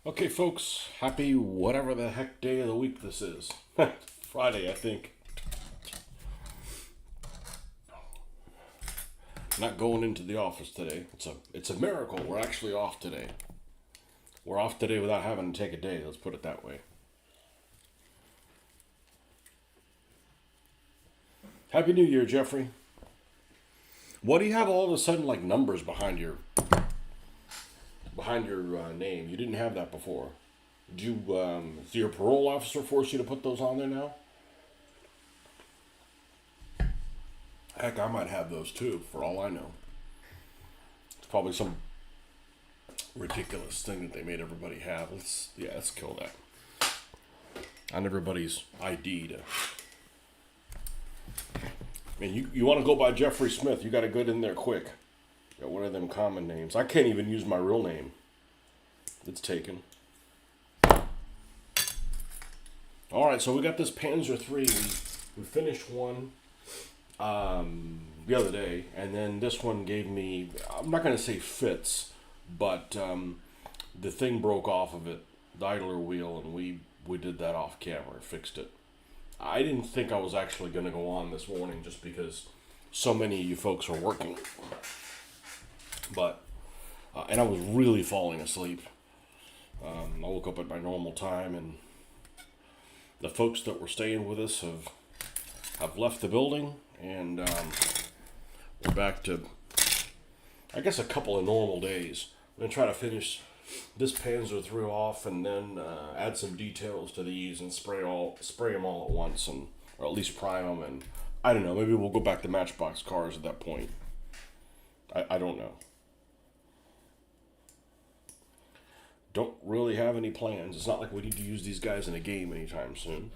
Okay, folks, happy whatever the heck day of the week this is. Friday, I think. Not going into the office today. It's a miracle. We're actually off today. We're off today without having to take a day. Let's put it that way. Happy New Year, Jeffrey. What do you have all of a sudden like numbers behind your name? You didn't have that before. Did your parole officer force you to put those on there now? Heck, I might have those too, for all I know. It's probably some ridiculous thing that they made everybody have. Let's kill that. On everybody's ID to. I mean, you want to go by Jeffrey Smith, you got to get in there quick. Got one of them common names. I can't even use my real name. It's taken. All right, so we got this Panzer III. We finished one the other day, and then this one gave me, I'm not going to say fits, but the thing broke off of it, the idler wheel, and we did that off camera, fixed it. I didn't think I was actually going to go on this morning just because so many of you folks are working. But, and I was really falling asleep. I woke up at my normal time, and the folks that were staying with us have left the building, and we're back to, I guess, a couple of normal days. I'm going to try to finish this Panzer III off, and then add some details to these and spray them all at once, and or at least prime them. And I don't know. Maybe we'll go back to Matchbox cars at that point. I don't know. Don't really have any plans. It's not like we need to use these guys in a game anytime soon.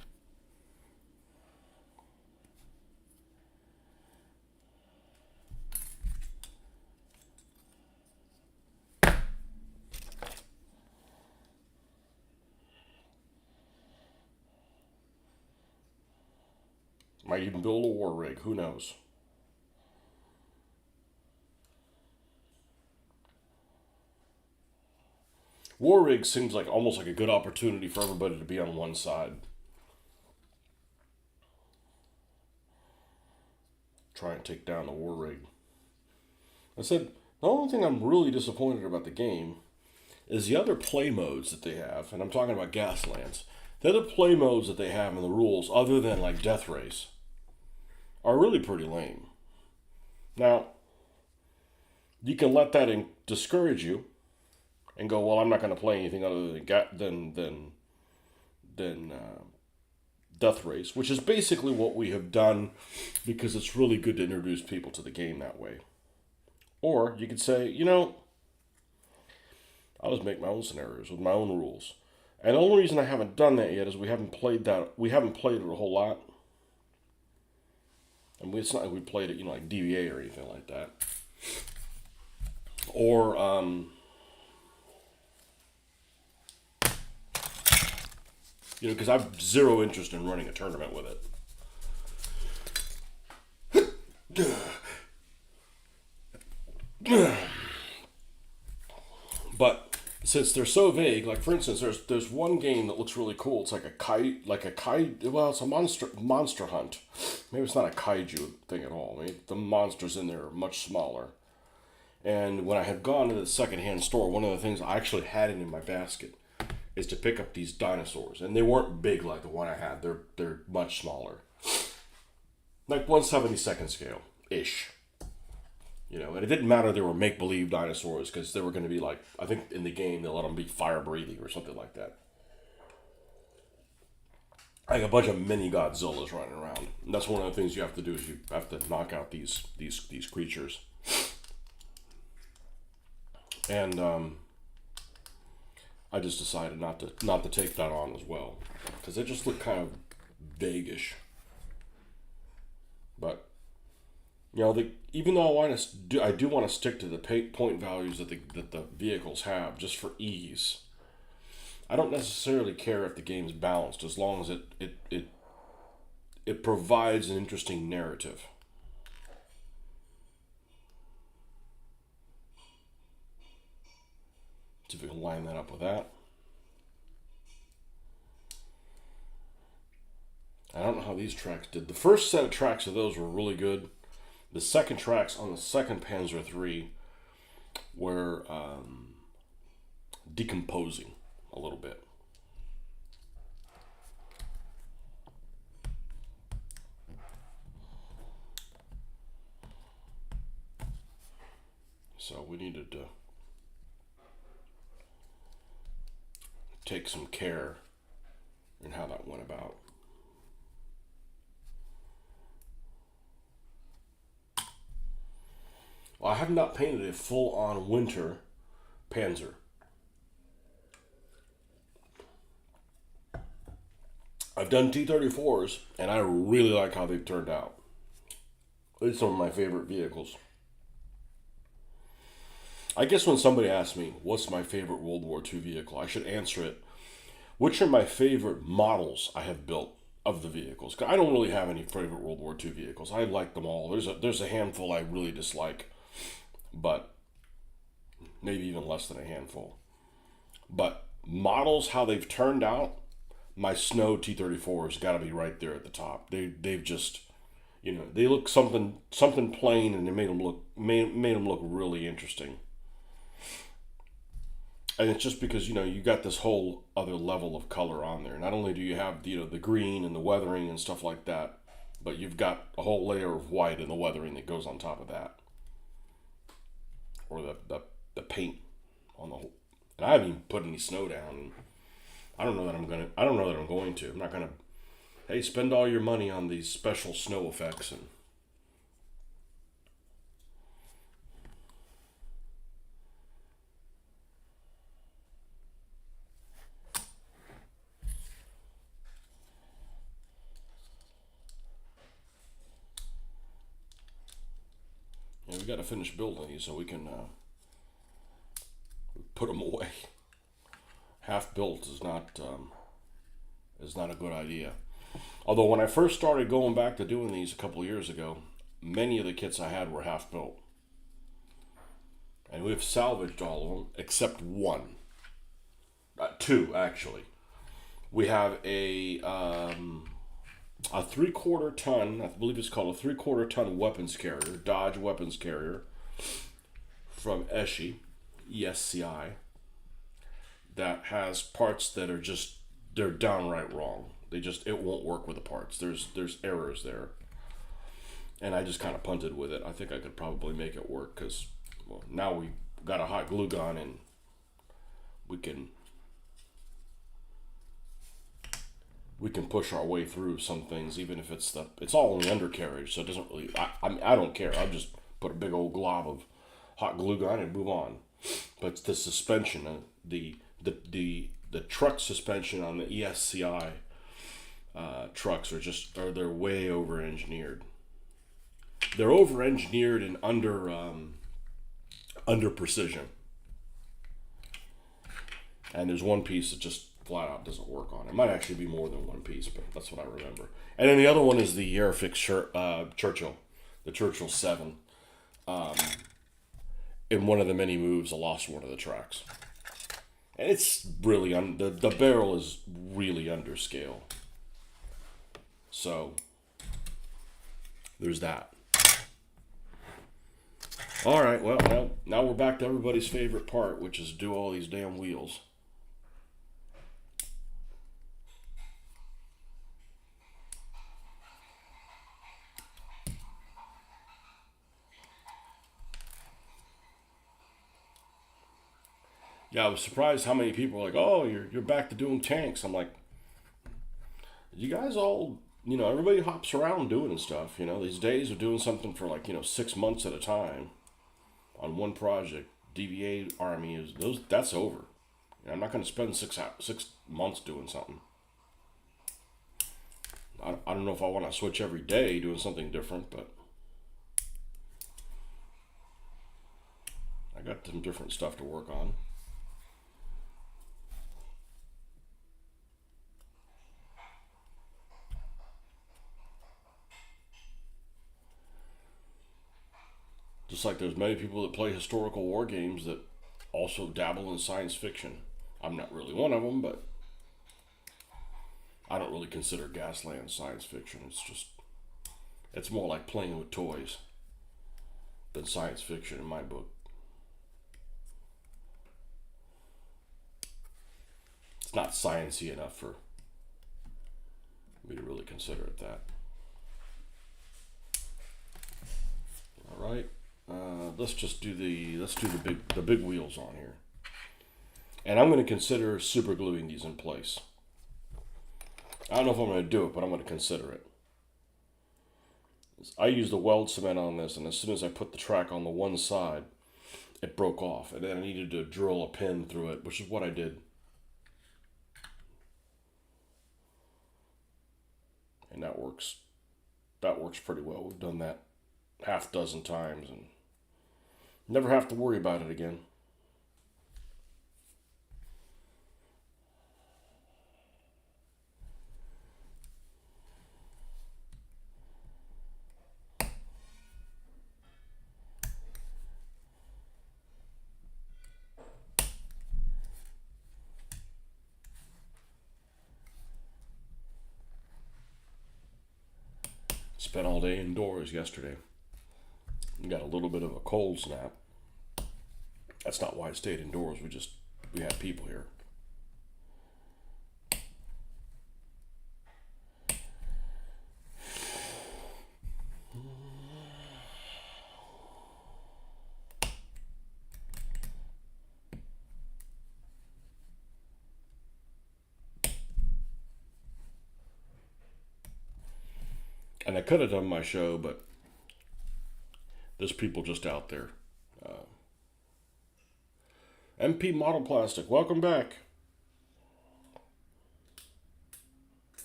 Might even build a war rig. Who knows? War rig seems like almost like a good opportunity for everybody to be on one side. Try and take down the war rig. I said, the only thing I'm really disappointed about the game is the other play modes that they have, and I'm talking about Gaslands. The other play modes that they have in the rules, other than like Death Race, are really pretty lame. Now, you can let that discourage you, and go, well, I'm not going to play anything other than Death Race, which is basically what we have done because it's really good to introduce people to the game that way. Or you could say, I'll just make my own scenarios with my own rules. And the only reason I haven't done that yet is we haven't played it a whole lot. And it's not like we played it, like DVA or anything like that. Or, because I have zero interest in running a tournament with it. But since they're so vague, like for instance, there's one game that looks really cool. It's like a kaiju. Well, it's a monster hunt. Maybe it's not a kaiju thing at all. Maybe the monsters in there are much smaller. And when I had gone to the secondhand store, one of the things I actually had it in my basket is to pick up these dinosaurs, and they weren't big like the one I had. They're much smaller, like 1/72nd scale ish. And it didn't matter they were make believe dinosaurs because they were going to be like, I think in the game they let them be fire breathing or something like that. Like a bunch of mini Godzillas running around. And that's one of the things you have to do is you have to knock out these creatures. And I just decided not to take that on as well because they just look kind of vaguish. But even though I do want to stick to the point values that the vehicles have just for ease. I don't necessarily care if the game's balanced as long as it provides an interesting narrative. See if we can line that up with that. I don't know how these tracks did. The first set of tracks of those were really good. The second tracks on the second Panzer III were decomposing a little bit. So we needed to take some care in how that went about. Well, I have not painted a full-on winter Panzer. I've done T-34s, and I really like how they've turned out. It's some of my favorite vehicles. I guess when somebody asks me, what's my favorite World War II vehicle, I should answer it, which are my favorite models I have built of the vehicles? 'Cause I don't really have any favorite World War II vehicles. I like them all. There's a handful I really dislike, but maybe even less than a handful. But models, how they've turned out, my Snow T-34 has got to be right there at the top. They've just, they look something plain, and they made them look really interesting. And it's just because, you got this whole other level of color on there. Not only do you have, the green and the weathering and stuff like that, but you've got a whole layer of white in the weathering that goes on top of that. Or the paint on the whole. And I haven't even put any snow down. I don't know that I'm going to. I'm not gonna, hey, spend all your money on these special snow effects and we got to finish building these so we can put them away. Half built is not a good idea. Although when I first started going back to doing these a couple of years ago, many of the kits I had were half built, and we've salvaged all of them except one, two actually. We have a 3/4 ton, I believe it's called a 3/4 ton weapons carrier, Dodge weapons carrier from ESCI, that has parts that are just, they're downright wrong. It won't work with the parts. There's errors there. And I just kind of punted with it. I think I could probably make it work because, well, now we got a hot glue gun and we can push our way through some things, even if it's all in the undercarriage, so it doesn't really, I don't care. I'll just put a big old glob of hot glue gun and move on. But the suspension, the truck suspension on the ESCI trucks they're way over engineered. They're over engineered and under precision. And there's one piece that just flat out doesn't work on. It might actually be more than one piece, but that's what I remember. And then the other one is the Airfix Churchill, the Churchill 7. In one of the many moves, I lost one of the tracks. And it's really, the barrel is really under scale. So, there's that. Alright, well, now we're back to everybody's favorite part, which is do all these damn wheels. Yeah, I was surprised how many people were like, oh, you're back to doing tanks. I'm like, you guys all, everybody hops around doing stuff, these days of doing something for 6 months at a time on one project. DVA Army that's over. I'm not going to spend 6 months doing something. I don't know if I want to switch every day doing something different, but I got some different stuff to work on. Just like there's many people that play historical war games that also dabble in science fiction. I'm not really one of them, but I don't really consider Gasland science fiction. It's more like playing with toys than science fiction in my book. It's not sciencey enough for me to really consider it that. All right, let's do the big wheels on here, and I'm going to consider super gluing these in place. I don't know if I'm going to do it, but I'm going to consider it. I used the weld cement on this, and as soon as I put the track on the one side, it broke off, and then I needed to drill a pin through it, which is what I did. And that works. That works pretty well. We've done that half dozen times and never have to worry about it again. Spent all day indoors yesterday. Got a little bit of a cold snap. That's not why I stayed indoors. We had people here. And I could have done my show, but there's people just out there. MP Model Plastic, welcome back.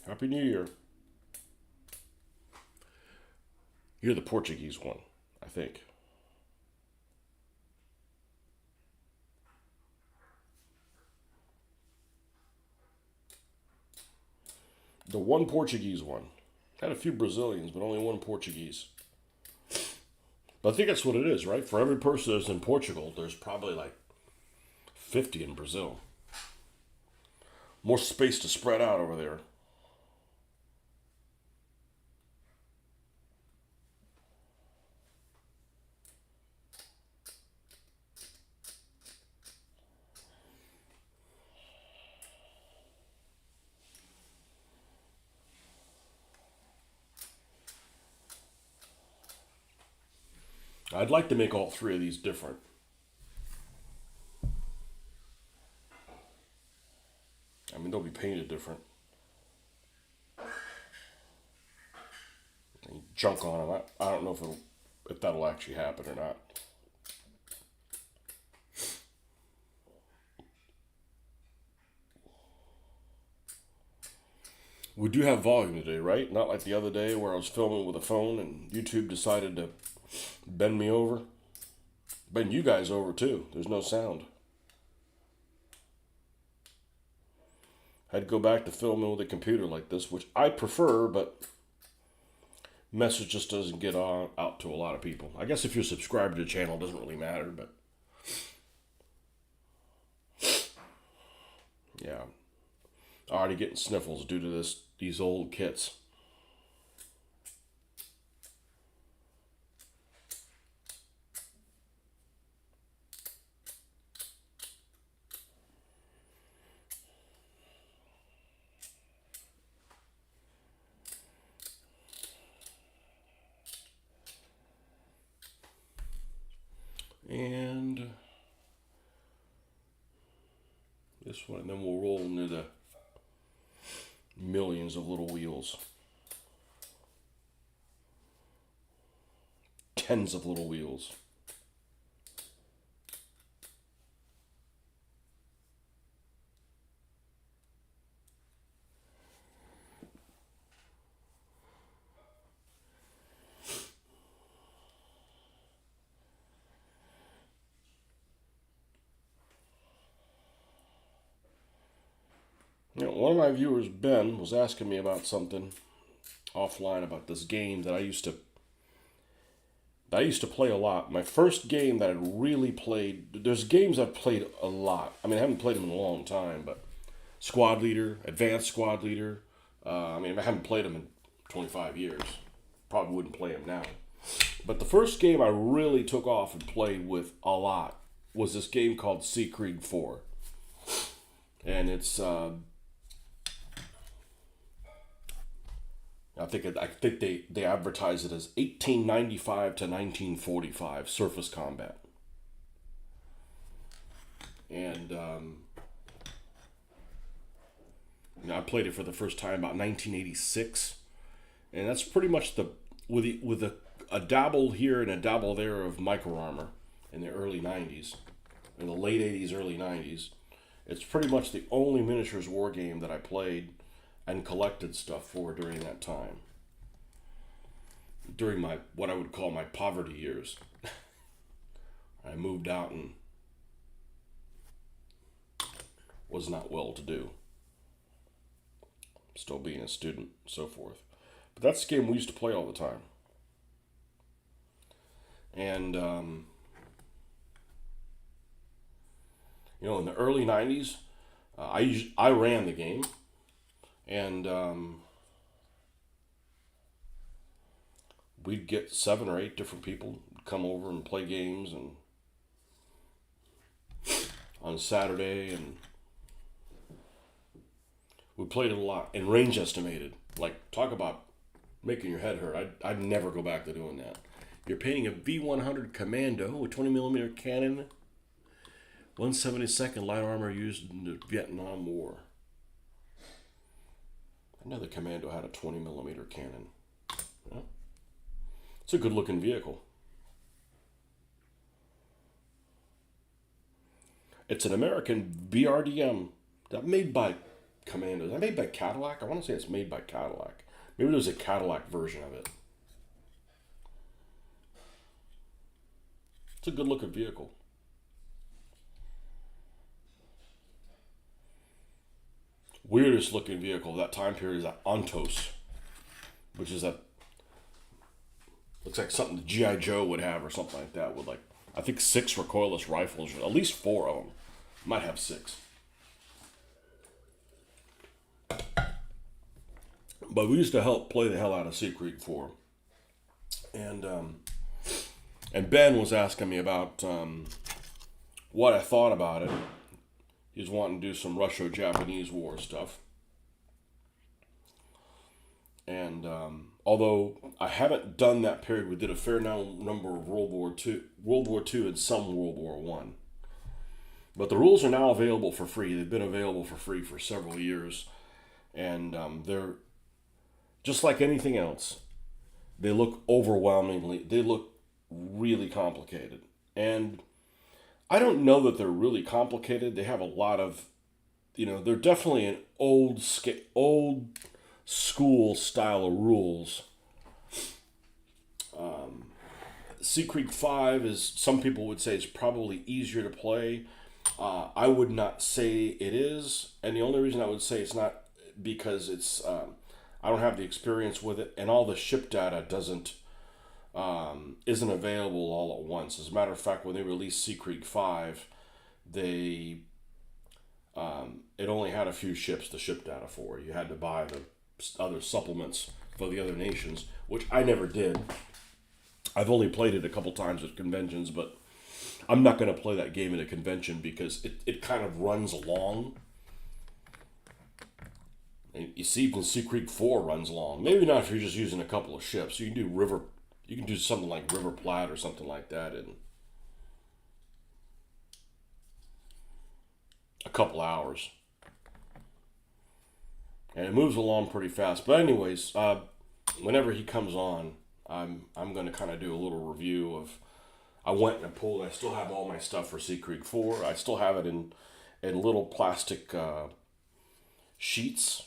Happy New Year. You're the Portuguese one, I think. The one Portuguese one. Had a few Brazilians, but only one Portuguese. But I think that's what it is, right? For every person that's in Portugal, there's probably like 50 in Brazil. More space to spread out over there. I'd like to make all three of these different. I mean, they'll be painted different. And junk on them. I don't know if that'll actually happen or not. We do have volume today, right? Not like the other day where I was filming with a phone and YouTube decided to bend me over. Bend you guys over too. There's no sound. Had to go back to filming with a computer like this, which I prefer, but message just doesn't get out to a lot of people. I guess if you're subscribed to the channel, it doesn't really matter, but yeah. Already getting sniffles due to these old kits. And this one, and then we'll roll into the millions of little wheels. Tens of little wheels. You know, one of my viewers, Ben, was asking me about something offline about this game that I used to play a lot. My first game that I really played, there's games I've played a lot. I mean, I haven't played them in a long time, but Squad Leader, Advanced Squad Leader, I mean, I haven't played them in 25 years. Probably wouldn't play them now. But the first game I really took off and played with a lot was this game called Siegfried 4. And it's I think they advertise it as 1895 to 1945 surface combat. And I played it for the first time about 1986, and that's pretty much with a dabble here and a dabble there of Micro Armor in the early 90s, in the late 80s, early 90s. It's pretty much the only miniatures war game that I played and collected stuff for during that time. During my what I would call my poverty years. I moved out and was not well to do. Still being a student, so forth. But that's the game we used to play all the time. And in the early 90s, I ran the game. And we'd get 7 or 8 different people come over and play games and on Saturday, and we played it a lot and range estimated. Like, talk about making your head hurt. I'd never go back to doing that. You're painting a V100 Commando with 20mm cannon, 172nd light armor used in the Vietnam War. I know the Commando had a 20mm cannon. Yeah. It's a good looking vehicle. It's an American BRDM that made by Commando. Is that made by Cadillac? I want to say it's made by Cadillac. Maybe there's a Cadillac version of it. It's a good looking vehicle. Weirdest looking vehicle of that time period is that Ontos, which is looks like something the G.I. Joe would have or something like that, with like, I think 6 recoilless rifles, at least 4 of them. Might have 6. But we used to help play the hell out of Siegfried 4. And Ben was asking me about what I thought about it. He was wanting to do some Russo-Japanese War stuff. And although I haven't done that period, we did a fair number of World War II and some World War One. But the rules are now available for free. They've been available for free for several years. And they're, just like anything else, they look really complicated. And I don't know that they're really complicated. They have a lot of, they're definitely an old school style of rules. Siegfried 5 is, some people would say, it's probably easier to play. I would not say it is, and the only reason I would say it's not because it's I don't have the experience with it, and all the ship data isn't available all at once. As a matter of fact, when they released Siegfried 5, it only had a few ships to ship data for. You had to buy the other supplements for the other nations, which I never did. I've only played it a couple times at conventions, but I'm not going to play that game at a convention because it kind of runs long. And you see, even Siegfried 4 runs long. Maybe not if you're just using a couple of ships. You can do something like River Plate or something like that in a couple hours. And it moves along pretty fast. But anyways, whenever he comes on, I'm going to kind of do a little review of. I went and pulled. I still have all my stuff for Siegfried 4. I still have it in little plastic sheets.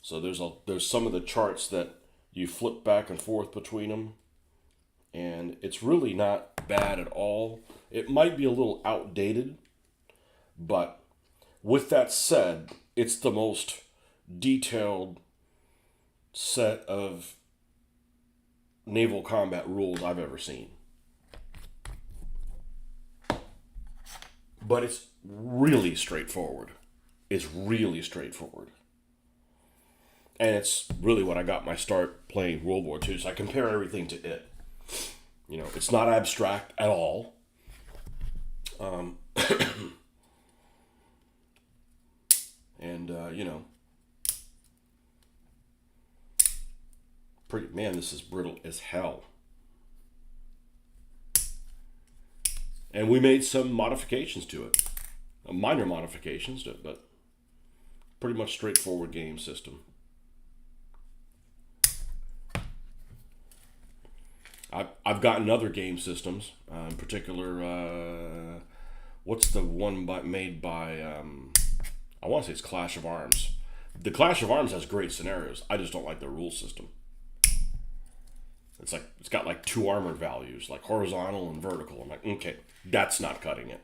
So there's some of the charts that you flip back and forth between them, and it's really not bad at all. It might be a little outdated, but with that said, it's the most detailed set of naval combat rules I've ever seen. But it's really straightforward. is really straightforward. And it's really when I got my start playing World War II. So I compare everything to it. It's not abstract at all. And, this is brittle as hell. And we made some modifications to it. Minor modifications to it, but pretty much straightforward game system. I've gotten other game systems, in particular, what's the one made by, I want to say it's Clash of Arms. The Clash of Arms has great scenarios. I just don't like the rule system. It's got like two armor values, like horizontal and vertical. I'm like, okay, that's not cutting it,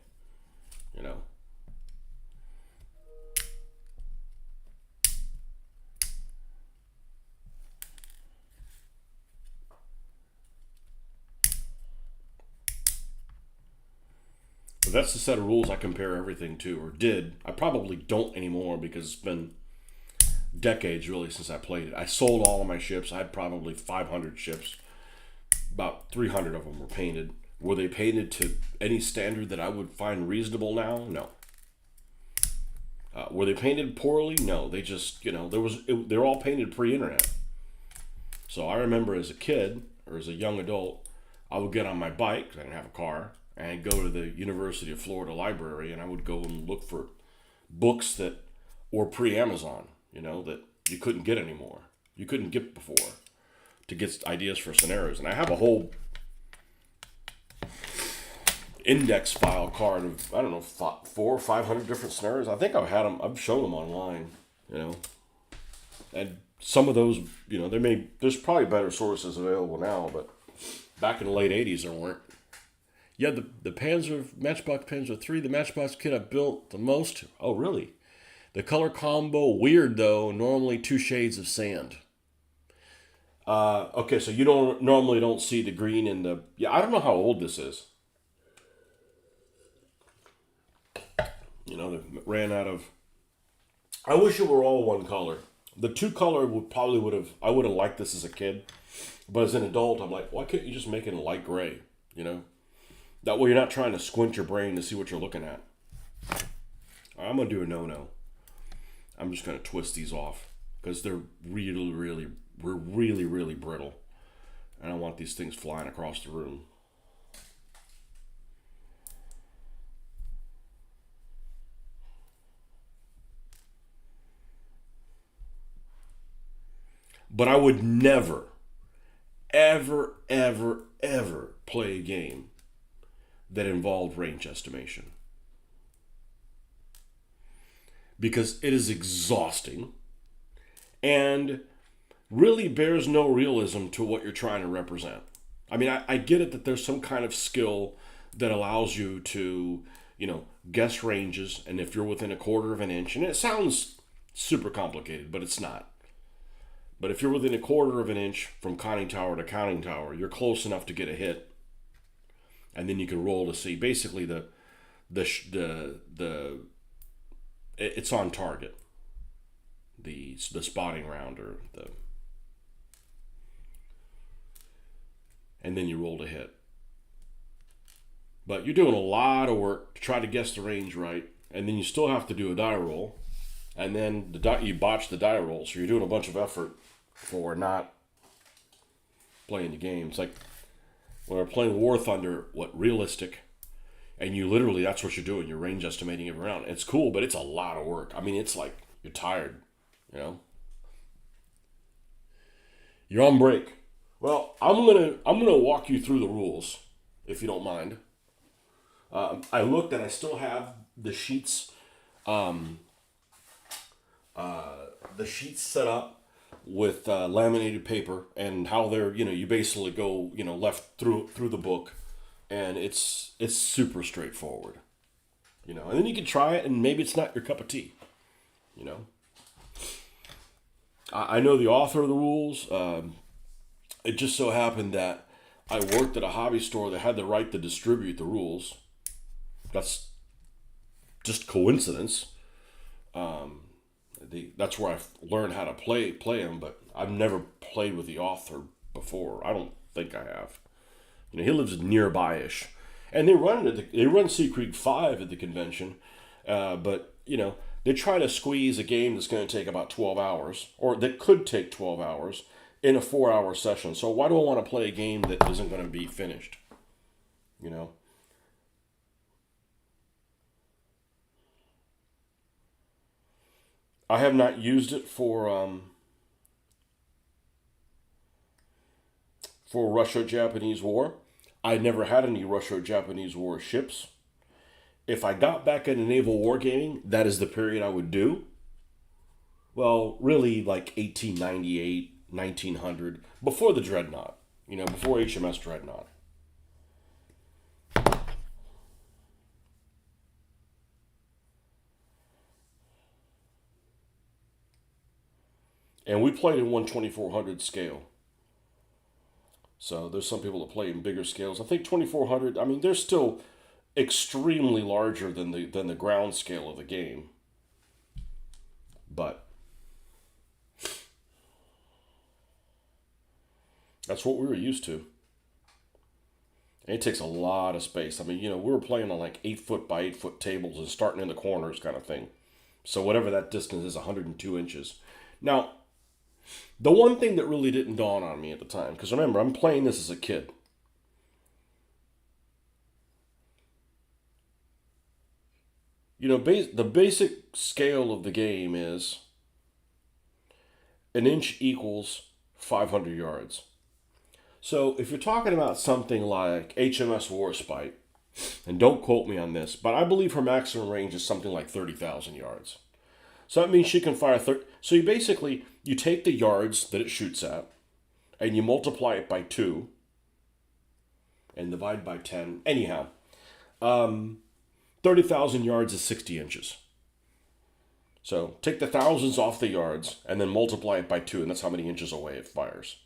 But that's the set of rules I compare everything to, or did. I probably don't anymore because it's been decades really since I played it. I sold all of my ships. I had probably 500 ships. About 300 of them were painted. Were they painted to any standard that I would find reasonable now? No. Were they painted poorly? No. They just, they're all painted pre-internet. So I remember as a kid, or as a young adult, I would get on my bike, 'cause I didn't have a car, and go to the University of Florida library, and I would go and look for books that were pre-Amazon, that you couldn't get anymore. You couldn't get before, to get ideas for scenarios. And I have a whole index file card of, I don't know, 400 or 500 different scenarios. I think I've shown them online, And some of those, there's probably better sources available now, but back in the late 80s there weren't. Yeah, the Matchbox Panzer III, the Matchbox kit I built the most. Oh, really? The color combo, weird though, normally 2 shades of sand. Okay, so you normally don't see the green in the... Yeah, I don't know how old this is. They ran out of... I wish it were all one color. The 2 color I would have liked this as a kid. But as an adult, I'm like, why can't you just make it a light gray? That way you're not trying to squint your brain to see what you're looking at. I'm going to do a no-no. I'm just going to twist these off. Because they're really, really brittle. And I want these things flying across the room. But I would never, ever, ever, ever play a game that involved range estimation. Because it is exhausting and really bears no realism to what you're trying to represent. I mean, I get it that there's some kind of skill that allows you to, guess ranges, and if you're within a quarter of an inch, and it sounds super complicated, but it's not. But if you're within a quarter of an inch from conning tower to conning tower, you're close enough to get a hit. And then you can roll to see basically it's on target. The spotting round and then you roll to hit. But you're doing a lot of work to try to guess the range right, and then you still have to do a die roll, and then you botch the die roll, so you're doing a bunch of effort for not playing the game. It's like when we're playing War Thunder, realistic, and you literally, that's what you're doing. You're range estimating every round. It's cool, but it's a lot of work. I mean, it's like you're tired, You're on break. Well, I'm gonna walk you through the rules, if you don't mind. I looked and I still have the sheets, set up with laminated paper, and how they're, you basically go, left through the book, and it's super straightforward, and then you can try it, and maybe it's not your cup of tea, I know the author of the rules. It just so happened that I worked at a hobby store that had the right to distribute the rules. That's just coincidence. That's where I learned how to play him, but I've never played with the author before. I don't think I have. He lives nearby-ish, and they run Sea Creek 5 at the convention, but they try to squeeze a game that's going to take about 12 hours, or that could take 12 hours, in a 4-hour session. So why do I want to play a game that isn't going to be finished? You know. I have not used it for Russo-Japanese War. I never had any Russo-Japanese War ships. If I got back into naval wargaming, that is the period I would do. Well, really like 1898, 1900, before the Dreadnought. Before HMS Dreadnought. And we played in 1/2400 scale. So there's some people that play in bigger scales. I think 2400. I mean, they're still extremely larger than the ground scale of the game. But that's what we were used to. And it takes a lot of space. I mean, we were playing on like 8 foot by 8 foot tables and starting in the corners kind of thing. So whatever that distance is, 102 inches. Now, the one thing that really didn't dawn on me at the time, because remember, I'm playing this as a kid. The basic scale of the game is an inch equals 500 yards. So if you're talking about something like HMS Warspite, and don't quote me on this, but I believe her maximum range is something like 30,000 yards. So that means she can fire 30. So you take the yards that it shoots at, and you multiply it by 2, and divide by 10. Anyhow, 30,000 yards is 60 inches. So take the thousands off the yards, and then multiply it by 2, and that's how many inches away it fires.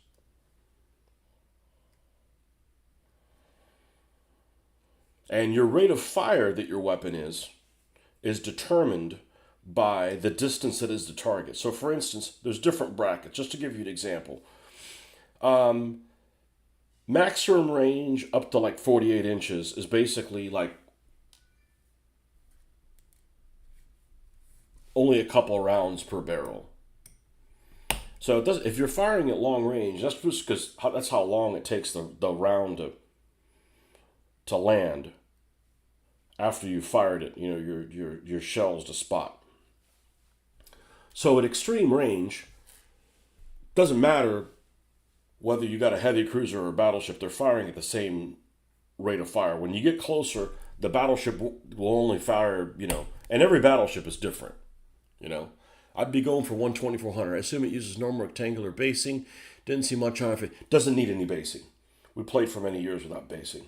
And your rate of fire that your weapon is determined by the distance that is the target. So for instance, there's different brackets. Just to give you an example. Maximum range up to like 48 inches is basically like only a couple rounds per barrel. So if you're firing at long range, that's just because that's how long it takes the round to land after you fired it, your shells to spot. So at extreme range, doesn't matter whether you got a heavy cruiser or a battleship, they're firing at the same rate of fire. When you get closer, the battleship will only fire, and every battleship is different, I'd be going for 1/2400. I assume it uses normal rectangular basing. Didn't see much on it. Doesn't need any basing. We played for many years without basing.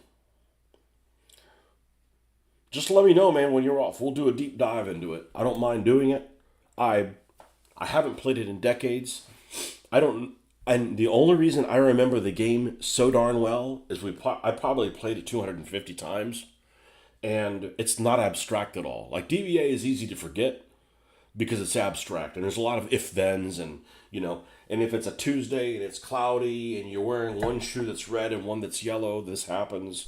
Just let me know, man, when you're off. We'll do a deep dive into it. I don't mind doing it. I haven't played it in decades. And the only reason I remember the game so darn well is I probably played it 250 times, and it's not abstract at all. Like DVA is easy to forget because it's abstract, and there's a lot of if-thens, and and if it's a Tuesday and it's cloudy and you're wearing one shoe that's red and one that's yellow, this happens.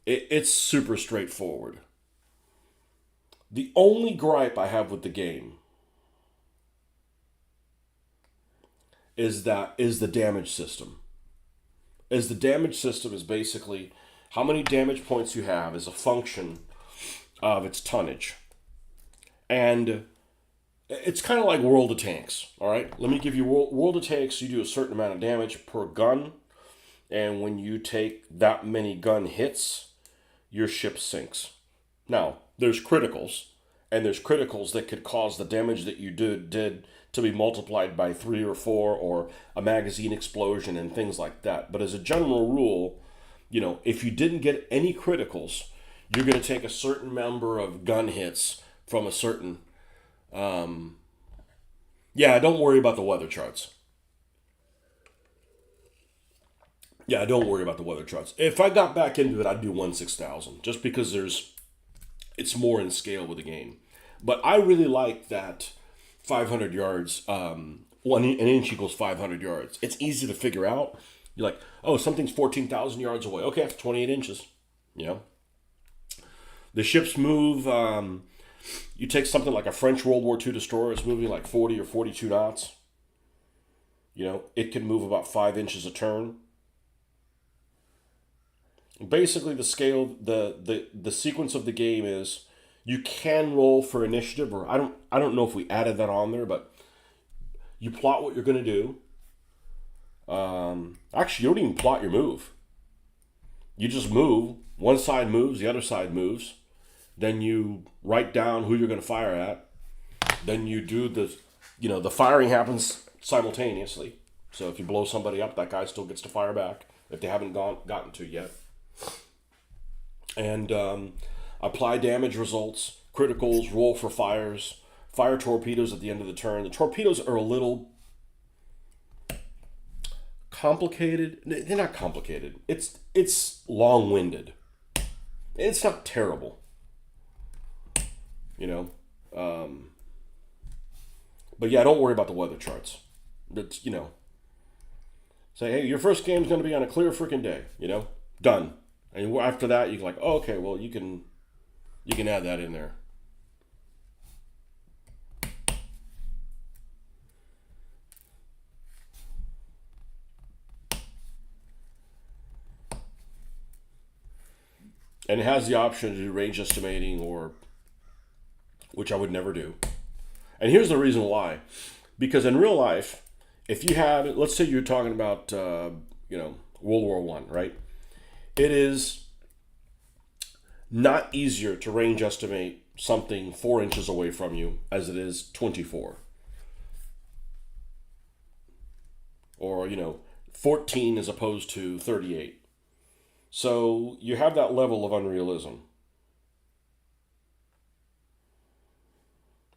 It's super straightforward. The only gripe I have with the game is the damage system. The damage system is basically how many damage points you have is a function of its tonnage. And it's kind of like World of Tanks, all right? Let me give you World of Tanks, you do a certain amount of damage per gun, and when you take that many gun hits, your ship sinks. Now, there's criticals, and there's criticals that could cause the damage that you did to be multiplied by 3 or 4, or a magazine explosion and things like that. But as a general rule, if you didn't get any criticals, you're going to take a certain number of gun hits from a certain... don't worry about the weather charts. Yeah, don't worry about the weather charts. If I got back into it, I'd do 1/6000, just because it's more in scale with the game. But I really like that 500 yards, an inch equals 500 yards. It's easy to figure out. You're like, oh, something's 14,000 yards away. Okay, that's 28 inches. You know? The ships move, you take something like a French World War II destroyer, it's moving like 40 or 42 knots. You know, it can move about 5 inches a turn. Basically, the scale, the sequence of the game is you can roll for initiative, or I don't know if we added that on there, but you plot what you're going to do. Actually, you don't even plot your move. You just move. One side moves, the other side moves. Then you write down who you're going to fire at. Then you do the firing happens simultaneously. So if you blow somebody up, that guy still gets to fire back if they haven't gotten to yet. And apply damage results, criticals, roll for fires, fire torpedoes at the end of the turn. The torpedoes are a little complicated. They're not complicated. It's long-winded. It's not terrible. You know. But yeah, don't worry about the weather charts. It's, you know. Say, hey, your first game's going to be on a clear freaking day. You know. Done. And after that, you can like, oh, okay, well, you can add that in there. And it has the option to do range estimating, or which I would never do. And here's the reason why. Because in real life, if you had, let's say you're talking about, World War I, right? It is not easier to range estimate something 4 inches away from you as it is 24. Or, 14 as opposed to 38. So you have that level of unrealism.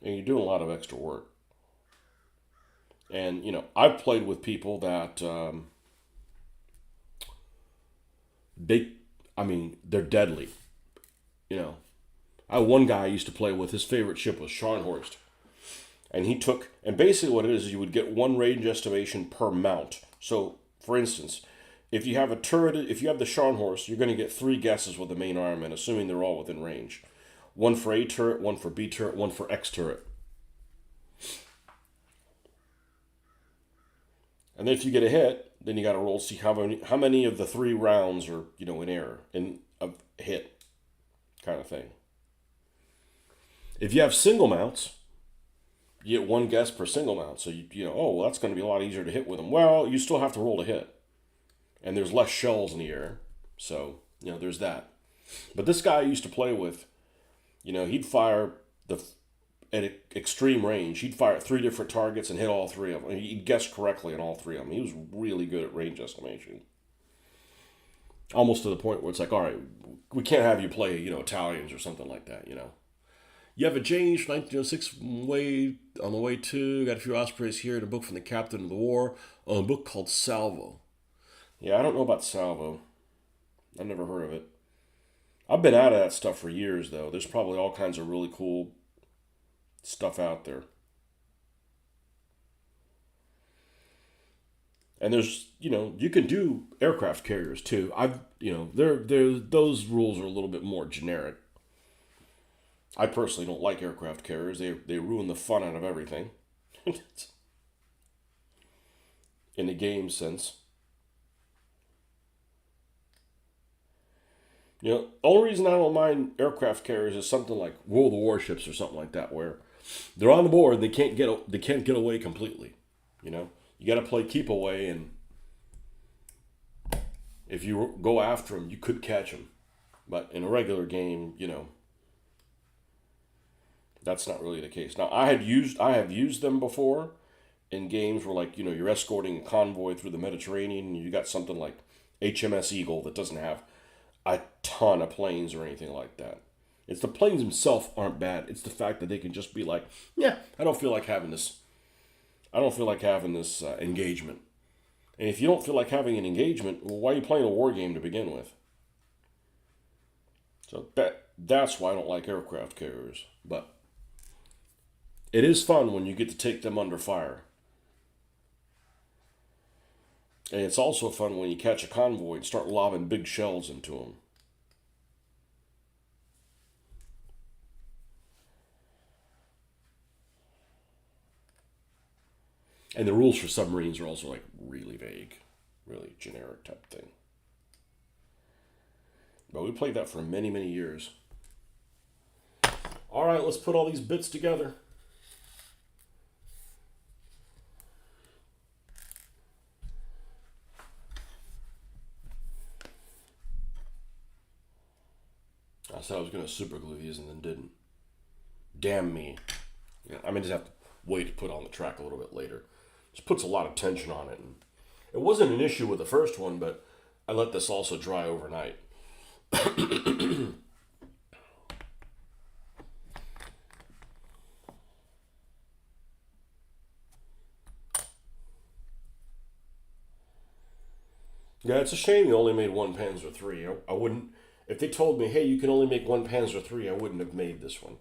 And you're doing a lot of extra work. And, I've played with people that they're deadly. I had one guy I used to play with, his favorite ship was Scharnhorst. And basically what it is you would get one range estimation per mount. So, for instance, if you have a turret, if you have the Scharnhorst, you're going to get 3 guesses with the main armament, assuming they're all within range. One for A turret, one for B turret, one for X turret. And then if you get a hit, then you got to roll see how many of the 3 rounds are in error in a hit, kind of thing. If you have single mounts, you get 1 guess per single mount. So that's going to be a lot easier to hit with them. Well, you still have to roll to hit, and there's less shells in the air, so there's that. But this guy I used to play with, he'd fire at extreme range. He'd fire at 3 different targets and hit all 3 of them. He'd guess correctly on all 3 of them. He was really good at range estimation. Almost to the point where it's like, all right, we can't have you play, Italians or something like that, You have a James 1906 on the way to. Got a few Ospreys here. A book from the captain of the war. A book called Salvo. Yeah, I don't know about Salvo. I've never heard of it. I've been out of that stuff for years, though. There's probably all kinds of really cool stuff out there. And there's, you can do aircraft carriers too. Those rules are a little bit more generic. I personally don't like aircraft carriers. They ruin the fun out of everything. In the game sense. The only reason I don't mind aircraft carriers is something like World of Warships or something like that, where they're on the board, they can't get away completely. You got to play keep away, and if you go after them, you could catch them. But in a regular game, that's not really the case. Now, I have used them before in games where, like, you're escorting a convoy through the Mediterranean, and you got something like HMS Eagle that doesn't have a ton of planes or anything like that. It's the planes themselves aren't bad. It's the fact that they can just be like, yeah, I don't feel like having this. I don't feel like having this engagement. And if you don't feel like having an engagement, well, why are you playing a war game to begin with? So that's why I don't like aircraft carriers. But It is fun when you get to take them under fire. And it's also fun when you catch a convoy and start lobbing big shells into them. And the rules for submarines are also like really vague, really generic type thing. But we played that for many, many years. All right, let's put all these bits together. I said I was going to super glue these and then didn't. Damn me. Yeah, I may just have to wait to put on the track a little bit later. Just puts a lot of tension on it. And it wasn't an issue with the first one, but I let this also dry overnight. Yeah, it's a shame you only made one Panzer III. I wouldn't, if they told me, hey, you can only make one Panzer III, I wouldn't have made this one.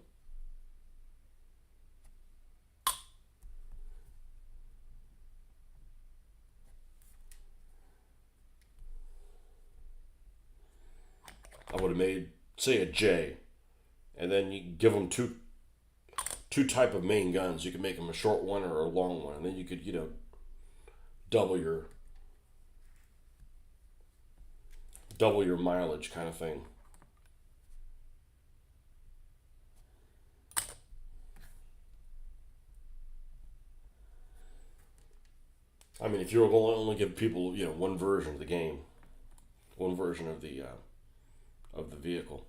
I would have made, say, a J, and then you give them two type of main guns. You could make them a short one or a long one, and then you could, double your mileage kind of thing. I mean, if you were going to only give people, one version of the game, one version of the vehicle.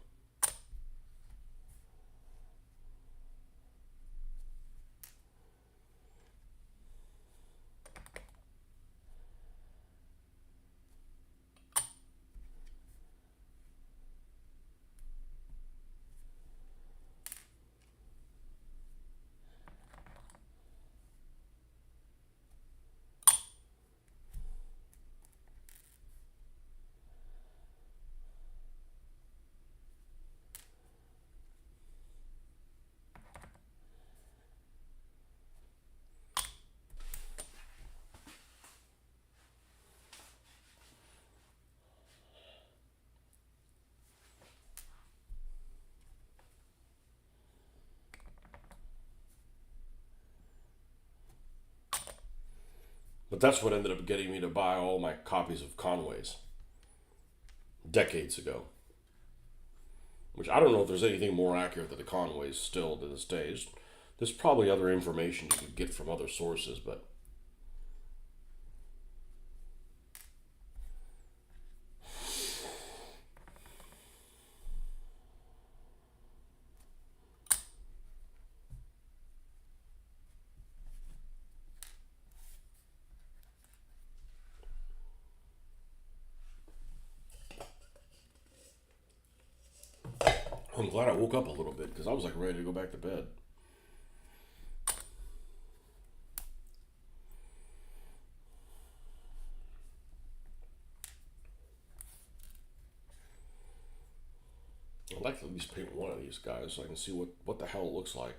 But that's what ended up getting me to buy all my copies of Conways decades ago. Which I don't know if there's anything more accurate than the Conways still to this day. There's probably other information you could get from other sources, but I'm glad I woke up a little bit because I was like ready to go back to bed. I'd like to at least paint one of these guys so I can see what the hell it looks like.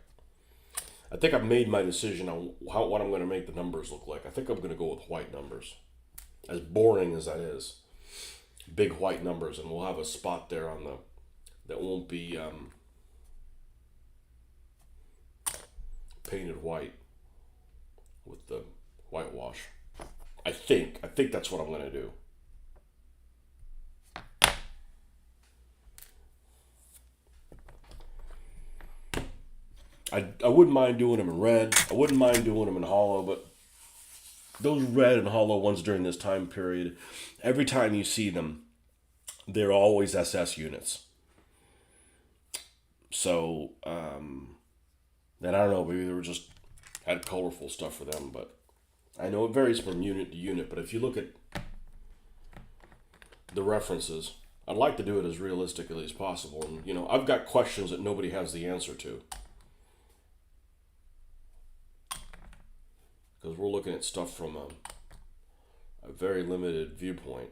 I think I've made my decision on what I'm going to make the numbers look like. I think I'm going to go with white numbers. As boring as that is. Big white numbers, and we'll have a spot there on that won't be painted white with the whitewash. I think that's what I'm going to do. I wouldn't mind doing them in red. I wouldn't mind doing them in hollow, but those red and hollow ones during this time period, every time you see them, they're always SS units. So, and I don't know, maybe they were just had colorful stuff for them, but I know it varies from unit to unit, but if you look at the references, I'd like to do it as realistically as possible. And, I've got questions that nobody has the answer to. Because we're looking at stuff from a very limited viewpoint.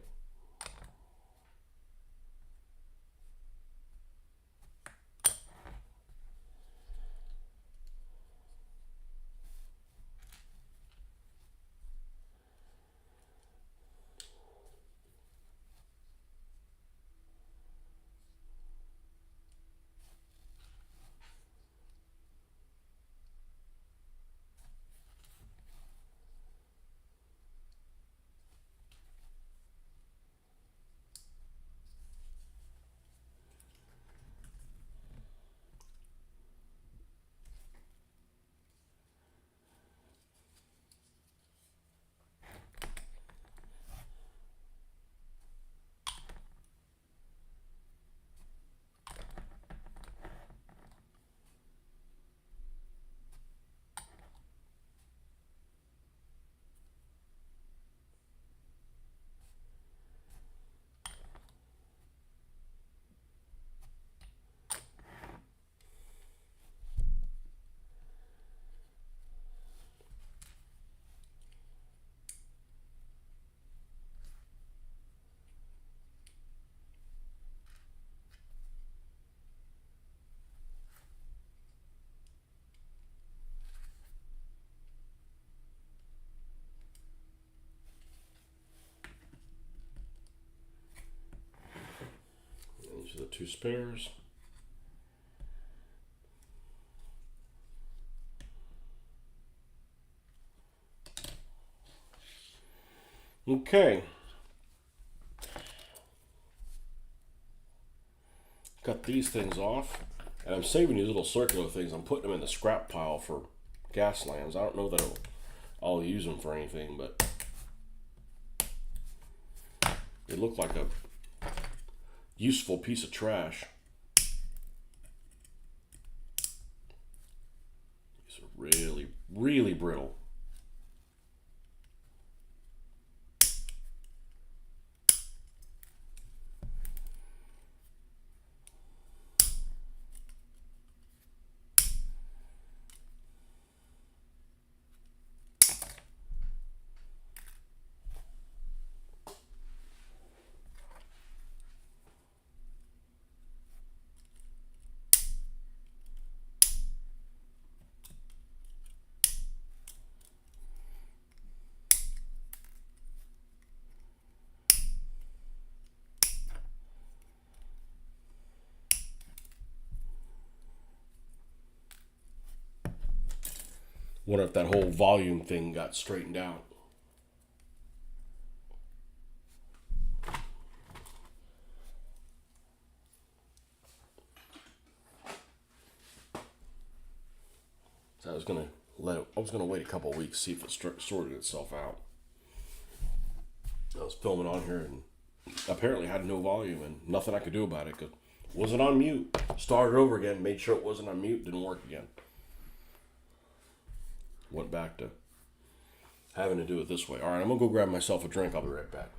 2 spares. Okay. Got these things off. And I'm saving these little circular things. I'm putting them in the scrap pile for gas lamps. I don't know that I'll use them for anything, but they look like a useful piece of trash. These are really, really brittle. Wonder if that whole volume thing got straightened out. So I was gonna wait a couple of weeks, see if it sorted itself out. I was filming on here and apparently had no volume and nothing I could do about it because it wasn't on mute. Started over again, made sure it wasn't on mute, didn't work again. Went back to having to do it this way. All right, I'm gonna go grab myself a drink. I'll be right back.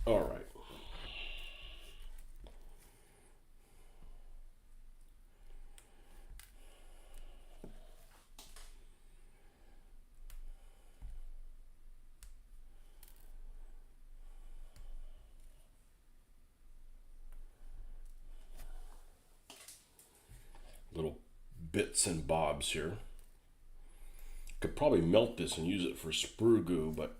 All right. Little bits and bobs here. Could probably melt this and use it for sprue goo, but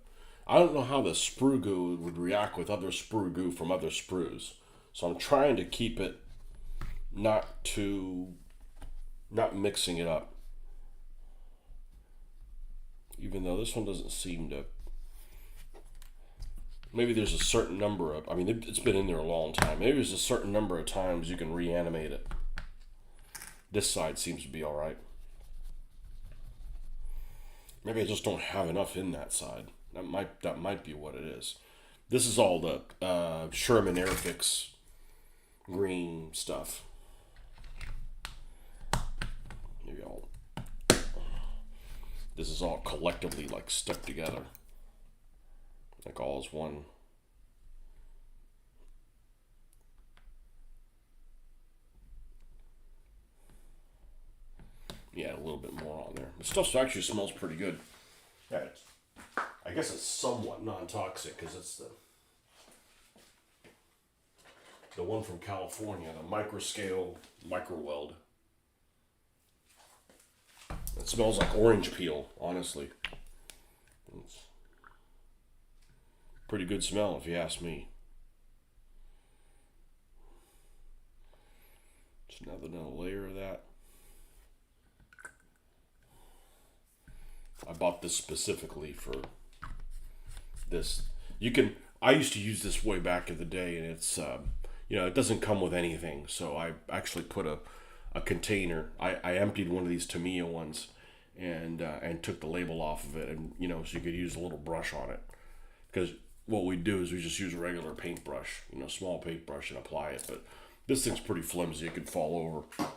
I don't know how the sprue goo would react with other sprue goo from other sprues. So I'm trying to keep it not too, not mixing it up. Even though this one doesn't seem to. Maybe there's a certain number of. I mean, it's been in there a long time. Maybe there's a certain number of times you can reanimate it. This side seems to be all right. Maybe I just don't have enough in that side. That might be what it is. This is all the Sherman Airfix green stuff. Maybe I'll. This is all collectively like stuck together. Like all is one. Yeah, a little bit more on there. The stuff actually smells pretty good. Yeah, I guess it's somewhat non-toxic because it's the one from California, the microscale micro weld. It smells like orange peel, honestly. It's pretty good smell if you ask me. Just another layer of that. I bought this specifically for this. I used to use this way back in the day, and it's, it doesn't come with anything. So I actually put a container. I emptied one of these Tamiya ones and took the label off of it, and, so you could use a little brush on it. Because what we do is we just use a regular paintbrush, small paintbrush, and apply it. But this thing's pretty flimsy. It could fall over.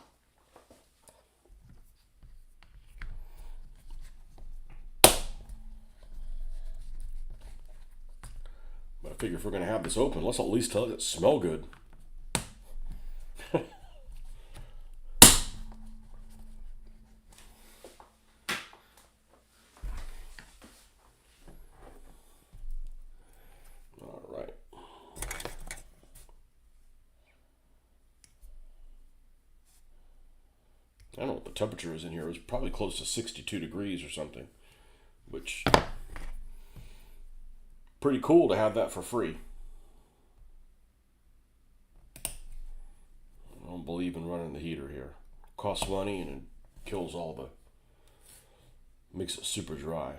I figure if we're going to have this open, let's at least let it smell good. All right. I don't know what the temperature is in here. It was probably close to 62 degrees or something, which pretty cool to have that for free. I don't believe in running the heater here. Costs money and it kills makes it super dry.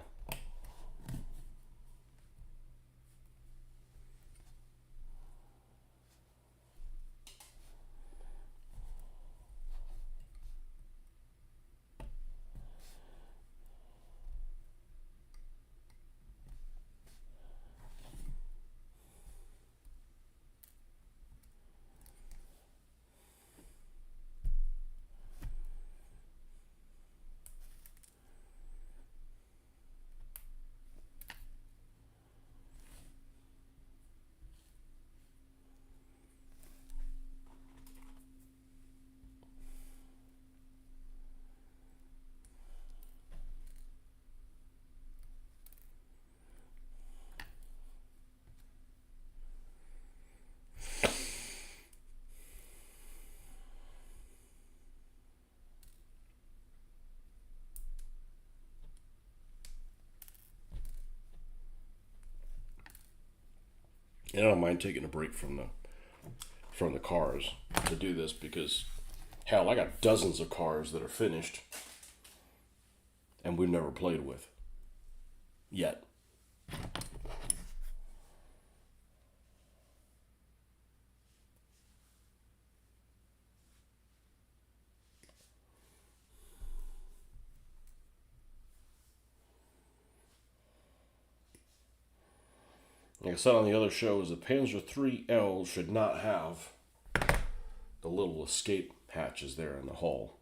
And I don't mind taking a break from the cars to do this because, hell, I got dozens of cars that are finished and we've never played with yet. Like I said on the other shows, the Panzer IIIL should not have the little escape hatches there in the hull.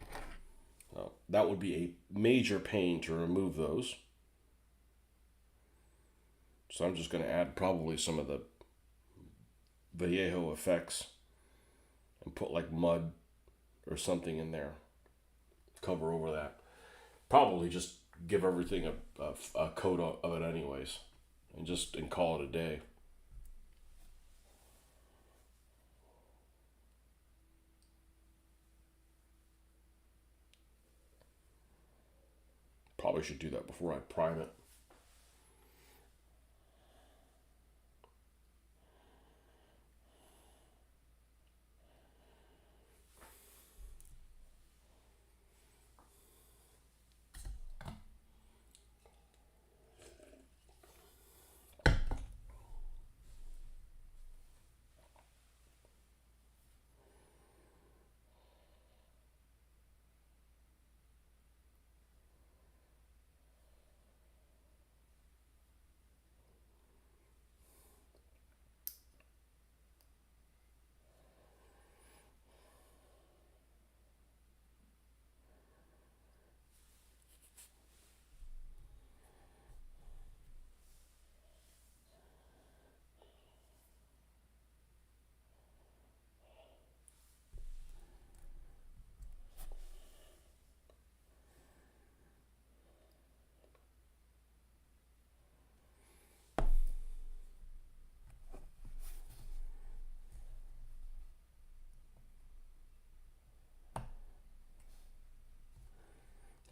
That would be a major pain to remove those. So I'm just going to add probably some of the Vallejo effects and put like mud or something in there. Cover over that. Probably just give everything a coat of it anyways. And call it a day. Probably should do that before I prime it.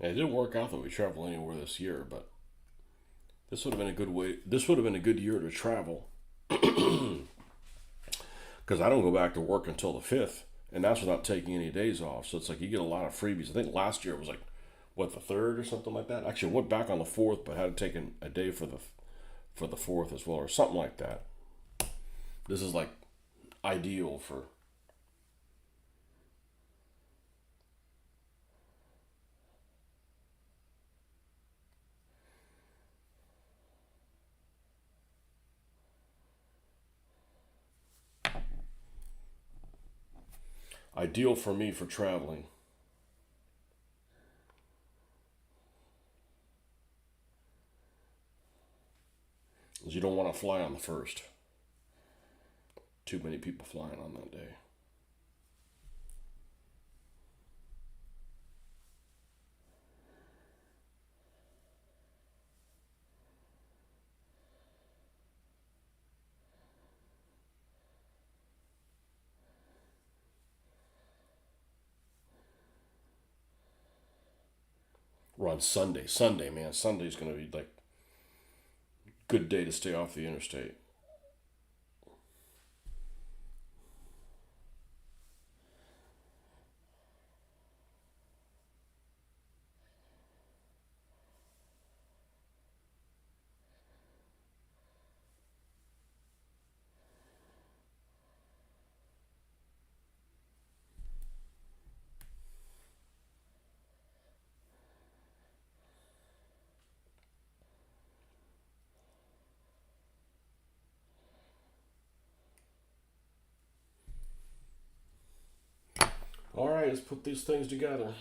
And it didn't work out that we travel anywhere this year, but this would have been a good way. This would have been a good year to travel because I don't go back to work until the 5th, and that's without taking any days off. So it's like you get a lot of freebies. I think last year it was like what, the 3rd or something like that. Actually, I went back on the 4th, but had to take a day for the 4th as well, or something like that. This is like ideal for. Ideal for me for traveling. Is you don't want to fly on the 1st. Too many people flying on that day. We're on Sunday. Sunday, man. Sunday's going to be like good day to stay off the interstate. All right, let's put these things together.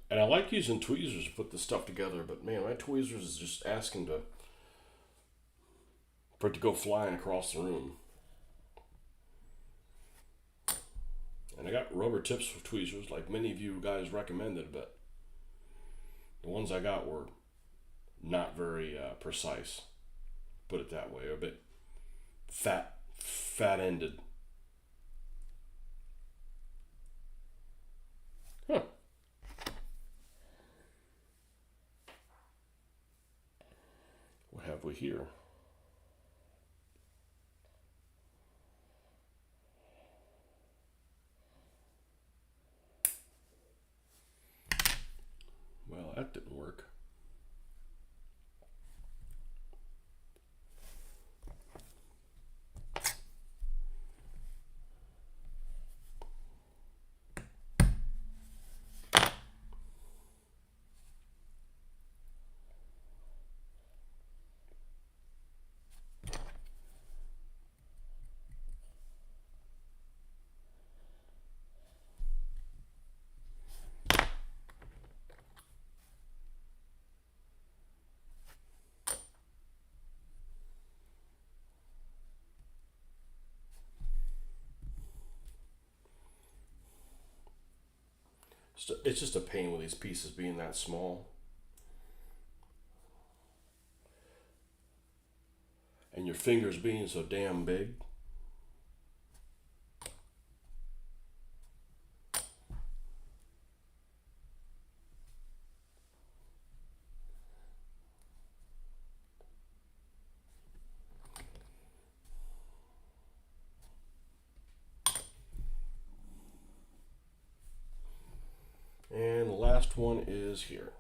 And I like using tweezers to put this stuff together, but man, my tweezers is just asking for it to go flying across the room. And I got rubber tips for tweezers, like many of you guys recommended, but the ones I got were not very precise. Put it that way, a bit fat ended. Huh. What have we here? Well, that didn't work. It's just a pain with these pieces being that small. And your fingers being so damn big. And the last one is here.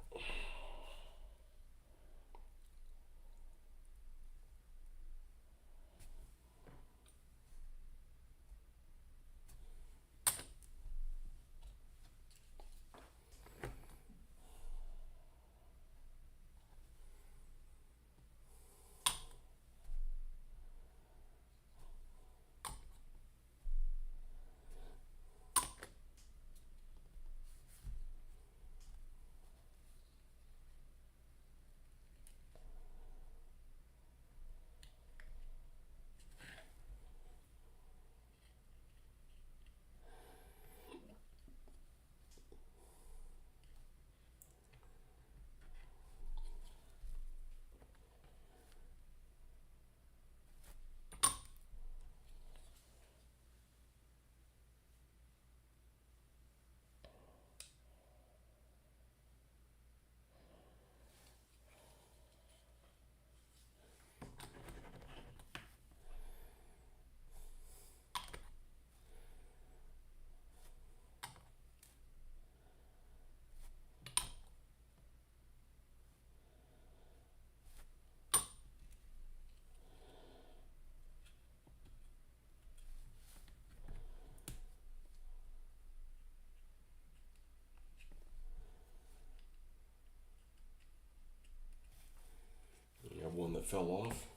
fell off.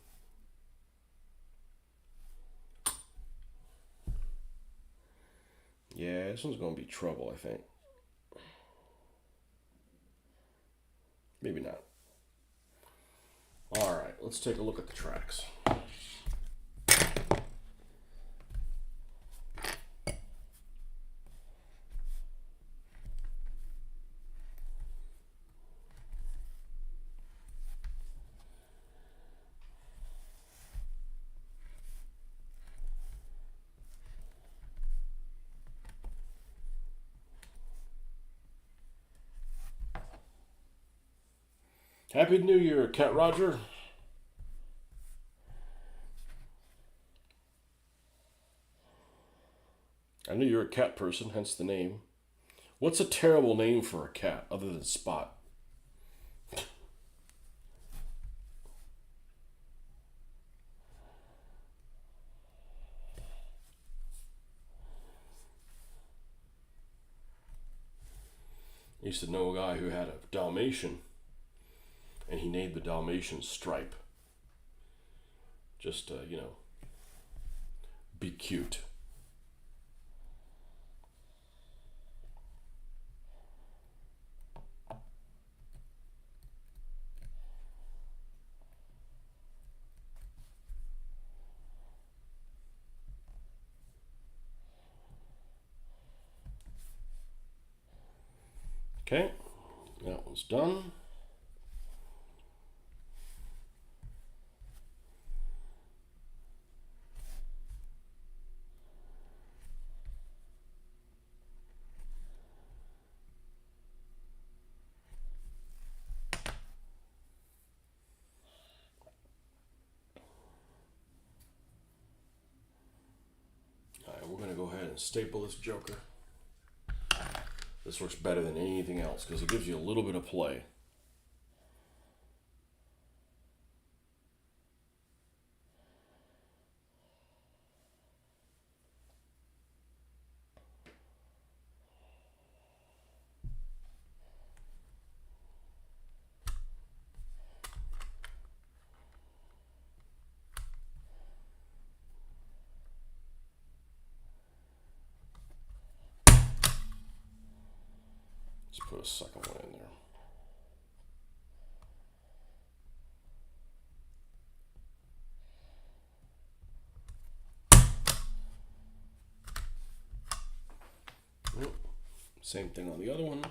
Yeah, this one's going to be trouble, I think. Maybe not. All right, let's take a look at the tracks. Happy New Year, Cat Roger. I knew you're a cat person, hence the name. What's a terrible name for a cat other than Spot? I used to know a guy who had a Dalmatian, and he named the Dalmatian Stripe. Just, be cute. Okay, that one's done. We're going to go ahead and staple this joker. This works better than anything else because it gives you a little bit of play. Let's put a second one in there. Same thing on the other one.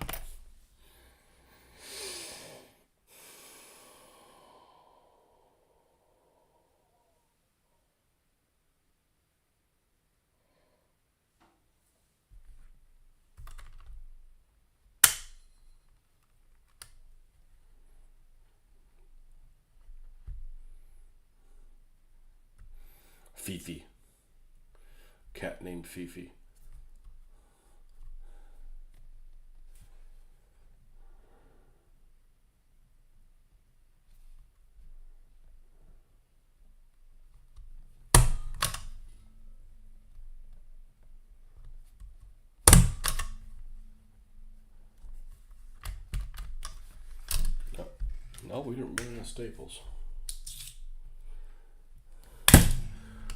Fifi. Cat named Fifi. No, we didn't run out of staples.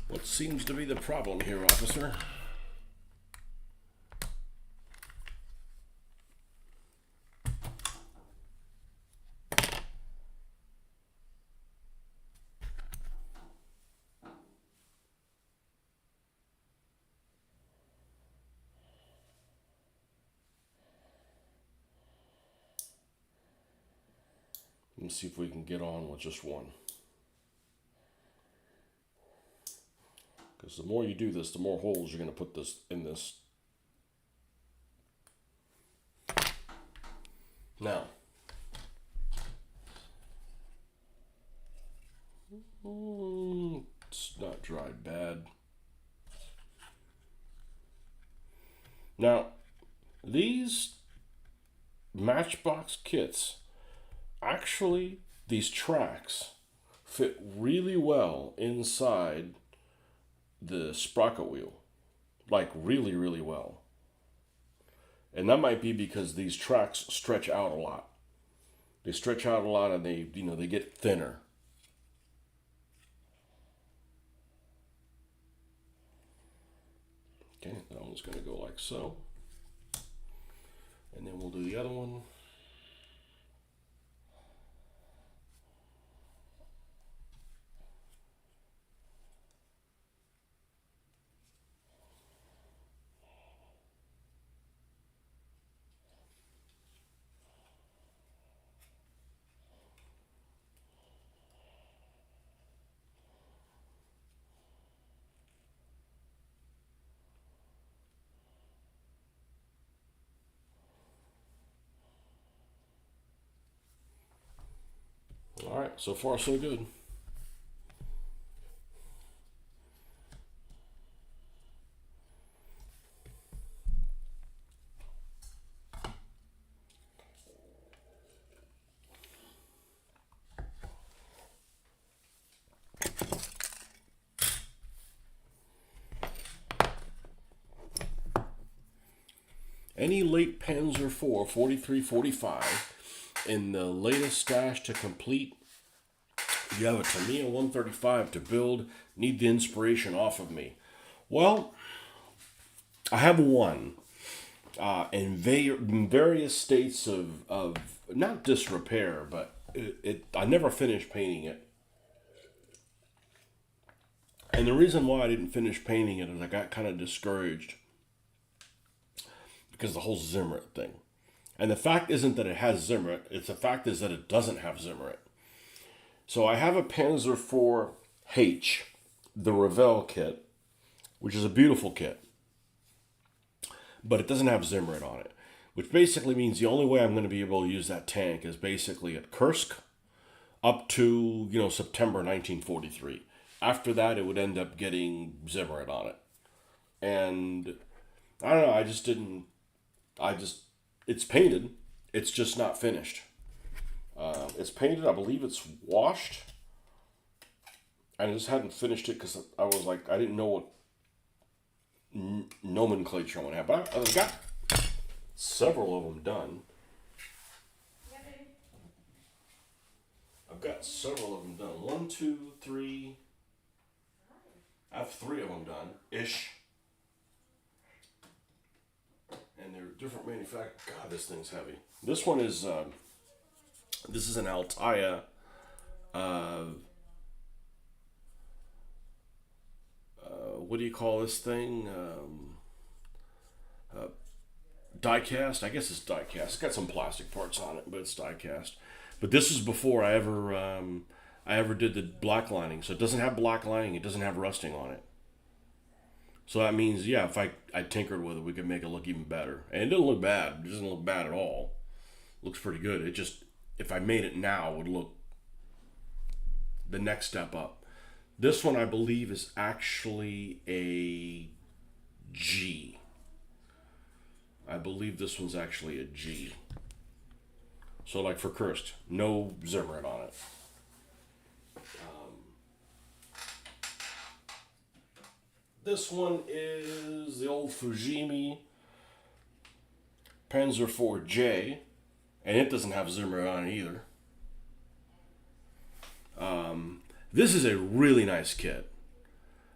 What seems to be the problem here, officer? Let's see if we can get on with just one. Because the more you do this, the more holes you're going to put this in this. Now, it's not dried bad. Now, these Matchbox kits, actually, these tracks fit really well inside the sprocket wheel. Like really, really well. And that might be because these tracks stretch out a lot. They stretch out a lot and they get thinner. That one's going to go like so. And then we'll do the other one. All right, so far so good. Any late Panzer IV 4345 in the latest stash to complete. You have a Tamiya 135 to build. Need the inspiration off of me. Well, I have one in various states of not disrepair, but I never finished painting it. And the reason why I didn't finish painting it is I got kind of discouraged because of the whole Zimmerit thing. And the fact isn't that it has Zimmerit, it's the fact is that it doesn't have Zimmerit. So I have a Panzer IVH, the Revell kit, which is a beautiful kit, but it doesn't have Zimmerit on it, which basically means the only way I'm going to be able to use that tank is basically at Kursk up to, September 1943. After that, it would end up getting Zimmerit on it. And I don't know, it's painted, it's just not finished. It's painted, I believe it's washed. And I just hadn't finished it because I was like, I didn't know what nomenclature I want to have. But I've got several of them done. I've got several of them done. 1, 2, 3. I have 3 of them done, ish. And they're different manufacturers. God, this thing's heavy. This one is, this is an Altaia. What do you call this thing? Die-cast? I guess it's die-cast. It's got some plastic parts on it, but it's die-cast. But this is before I ever did the black lining. So it doesn't have black lining. It doesn't have rusting on it. So that means, yeah, if I tinkered with it, we could make it look even better. And it doesn't look bad. It doesn't look bad at all. It looks pretty good. It just, if I made it now, it would look the next step up. This one, I believe, is actually a G. I believe this one's actually a G. So like for Kursk, no Zimmerit on it. This one is the old Fujimi Panzer IVJ, and it doesn't have Zimmerit on it either. This is a really nice kit.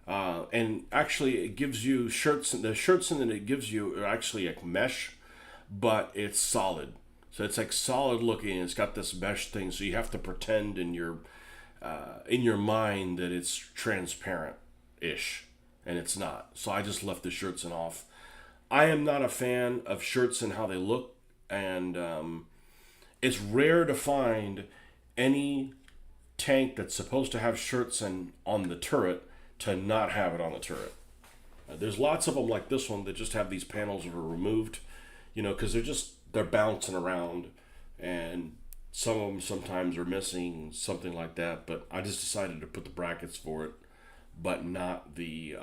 And actually it gives you shirts, the shirts in it gives you are actually like mesh, but it's solid. So it's like solid looking, and it's got this mesh thing, so you have to pretend in your mind that it's transparent-ish, and it's not. So I just left the shirts in off. I am not a fan of shirts and how they look, and it's rare to find any tank that's supposed to have shirts on the turret to not have it on the turret. There's lots of them like this one that just have these panels that are removed, because they're bouncing around, and some of them sometimes are missing, something like that. But I just decided to put the brackets for it, but not the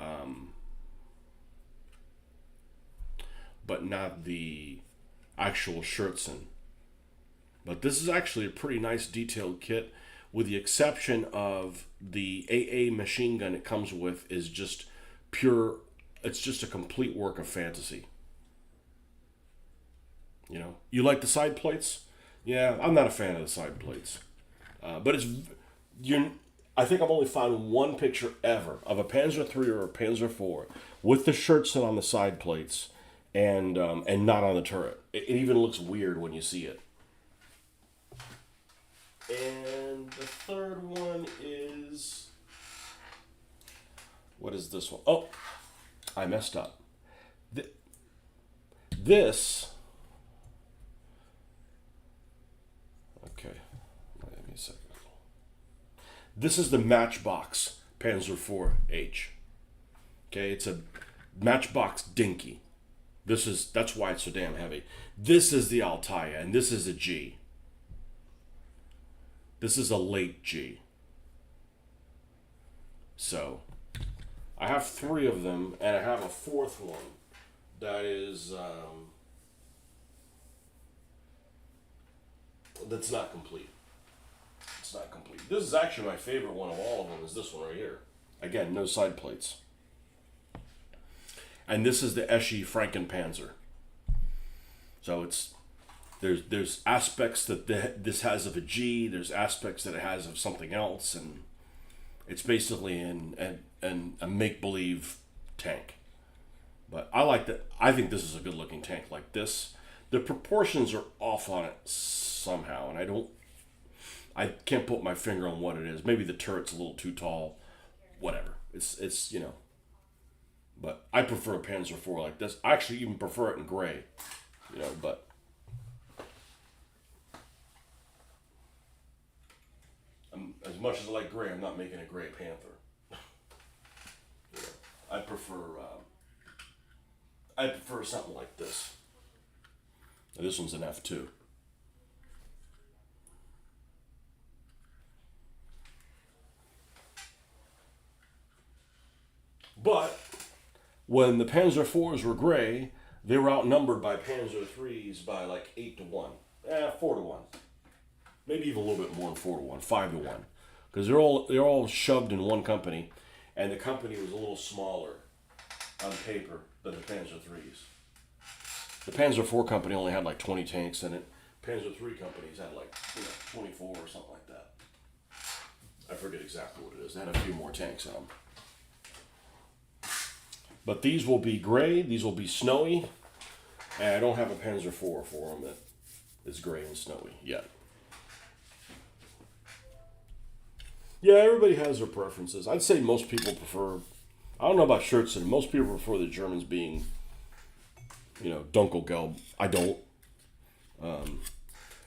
actual shirts in. But this is actually a pretty nice detailed kit, with the exception of the AA machine gun it comes with is just pure, it's just a complete work of fantasy. You like the side plates? Yeah, I'm not a fan of the side plates. But I think I've only found one picture ever of a Panzer III or a Panzer IV with the shirts on the side plates and not on the turret. It even looks weird when you see it. And the third one is, what is this one? Oh, I messed up. This. Okay, wait me a second. This is the Matchbox Panzer IV-H. Okay, it's a Matchbox dinky. That's why it's so damn heavy. This is the Altaia, and this is a G. This is a late G. So, I have three of them, and I have a fourth one that is that's not complete. It's not complete. This is actually my favorite one of all of them. Is this one right here? Again, no side plates. And this is the Eschi Frankenpanzer. So there's aspects that this has of a G. There's aspects that it has of something else, and it's basically a make believe tank. But I like that. I think this is a good looking tank. Like this, the proportions are off on it somehow, and I can't put my finger on what it is. Maybe the turret's a little too tall. Whatever. It's you know. But I prefer a Panzer IV like this. I actually even prefer it in gray, you know. But as much as I like gray, I'm not making a gray Panther. You know, I prefer something like this. Now, this one's an F2. But when the Panzer IVs were gray, they were outnumbered by Panzer IIIs by like 8-1. 4-1. Maybe even a little bit more than 4-1, 5-1. Because they're all shoved in one company, and the company was a little smaller on paper than the Panzer IIIs. The Panzer IV company only had like 20 tanks in it. Panzer III companies had like 24 or something like that. I forget exactly what it is. They had a few more tanks in them. But these will be gray, these will be snowy, and I don't have a Panzer IV for them that is gray and snowy yet. Yeah, everybody has their preferences. I'd say most people prefer, I don't know about shirts, and most people prefer the Germans being, Dunkelgelb. I don't.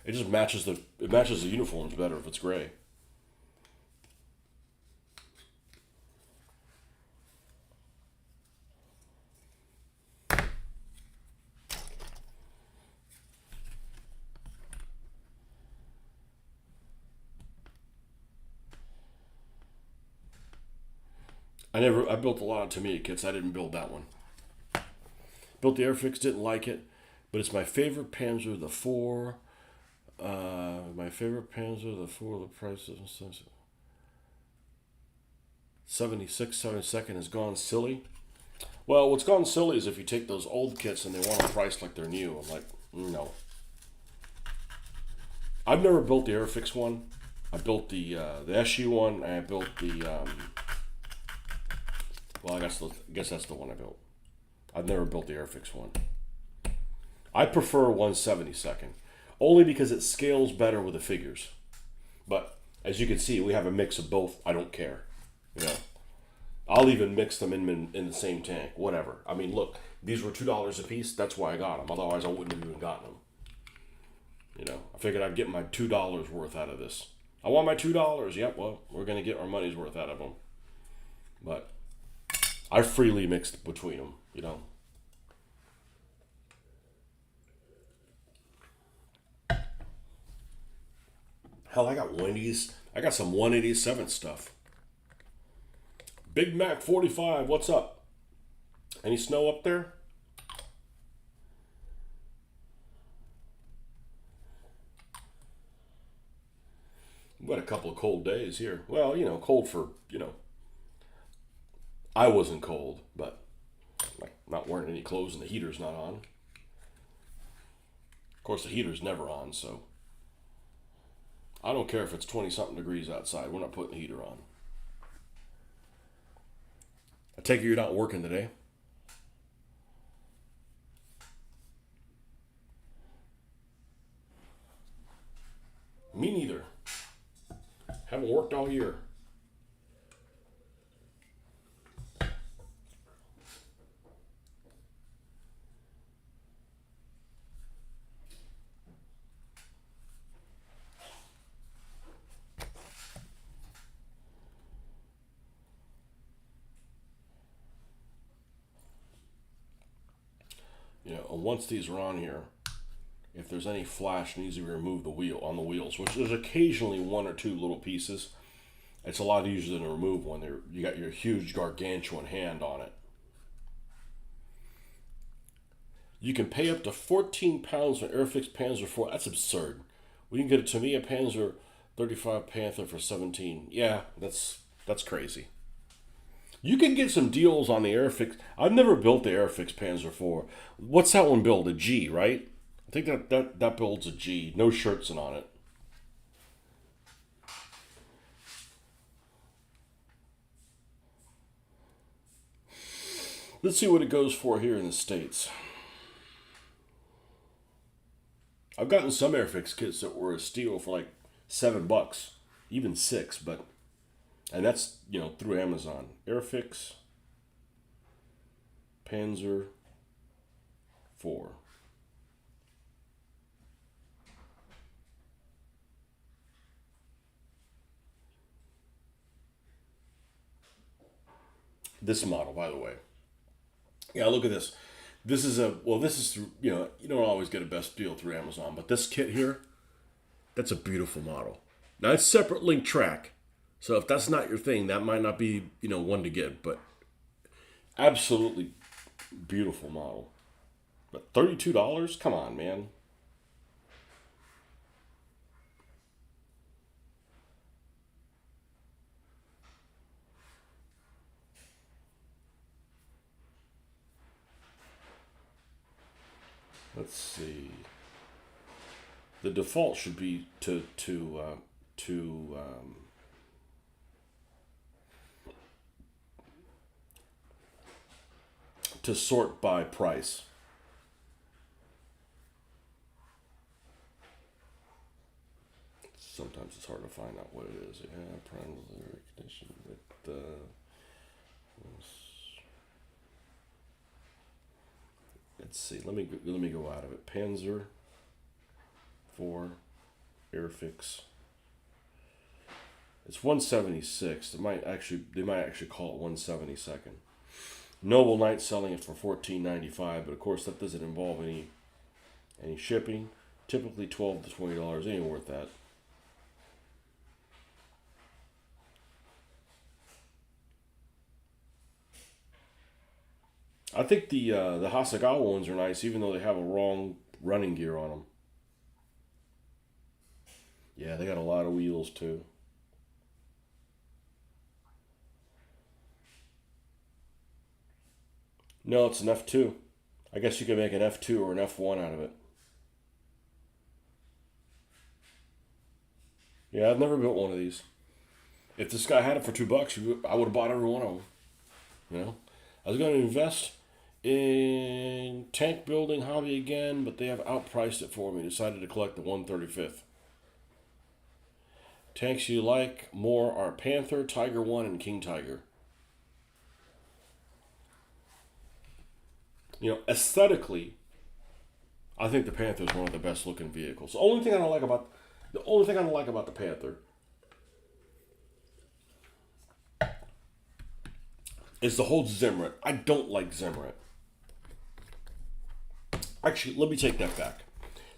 It just matches the uniforms better if it's gray. I built a lot of Tamiya kits. I didn't build that one. Built the Airfix, didn't like it, but it's my favorite Panzer, the 4. My favorite Panzer, the 4, the price is 76, 72nd has gone silly. Well, what's gone silly is if you take those old kits and they want them priced like they're new. I'm like, no. I've never built the Airfix one. I built the Eschi one, and I built the... I guess that's the one I built. I've never built the Airfix one. I prefer 1/72nd, only because it scales better with the figures. But as you can see, we have a mix of both. I don't care. I'll even mix them in the same tank. Whatever. I mean, look, these were $2 a piece. That's why I got them. Otherwise, I wouldn't have even gotten them. I figured I'd get my $2 worth out of this. I want my $2. Yep. Well, we're gonna get our money's worth out of them. But I freely mixed between them, Hell, I got Wendy's. I got some 187 stuff. Big Mac 45, what's up? Any snow up there? We've got a couple of cold days here. Well, cold for, I wasn't cold, but like not wearing any clothes and the heater's not on. Of course, the heater's never on, so I don't care if it's 20-something degrees outside. We're not putting the heater on. I take it you're not working today. Me neither. Haven't worked all year. You know, once these are on here, if there's any flash needs to be removed the wheel on the wheels, which there's occasionally one or two little pieces, it's a lot easier to remove when you got your huge gargantuan hand on it. You can pay up to 14 pounds for Airfix Panzer IV. That's absurd. We can get a Tamiya Panzer 35 Panther for 17. Yeah, that's crazy. You can get some deals on the Airfix. I've never built the Airfix Panzer IV. What's that one build? A G, right? I think that builds a G. No Schertzen on it. Let's see what it goes for here in the States. I've gotten some Airfix kits that were a steal for like $7, even $6, and that's, you know, through Amazon. Airfix Panzer IV. This model, by the way. Yeah, look at this. This is through, you know, you don't always get a best deal through Amazon, but this kit here, that's a beautiful model. Now it's separate link track, so if that's not your thing, that might not be, you know, one to get, but absolutely beautiful model. But $32? Come on, man. Let's see. The default should be to sort by price. Sometimes it's hard to find out what it is. Yeah, primary recognition with let's see. Let me go out of it. Panzer IV Airfix. It's 176. They might actually call it 172nd. Noble Knight selling it for $14.95, but of course that doesn't involve any shipping. Typically $12 to $20. Ain't worth that. I think the Hasegawa ones are nice, even though they have a wrong running gear on them. Yeah, they got a lot of wheels too. No, it's an F2. I guess you could make an F2 or an F1 out of it. Yeah, I've never built one of these. If this guy had it for $2, I would have bought every one of them. You know, I was going to invest in tank building hobby again, but they have outpriced it for me. Decided to collect the 135th. Tanks you like more are Panther, Tiger 1, and King Tiger. You know, aesthetically, I think the Panther is one of the best looking vehicles. The only thing I don't like about the Panther is the whole Zimrit. I don't like Zimrit. Actually, let me take that back.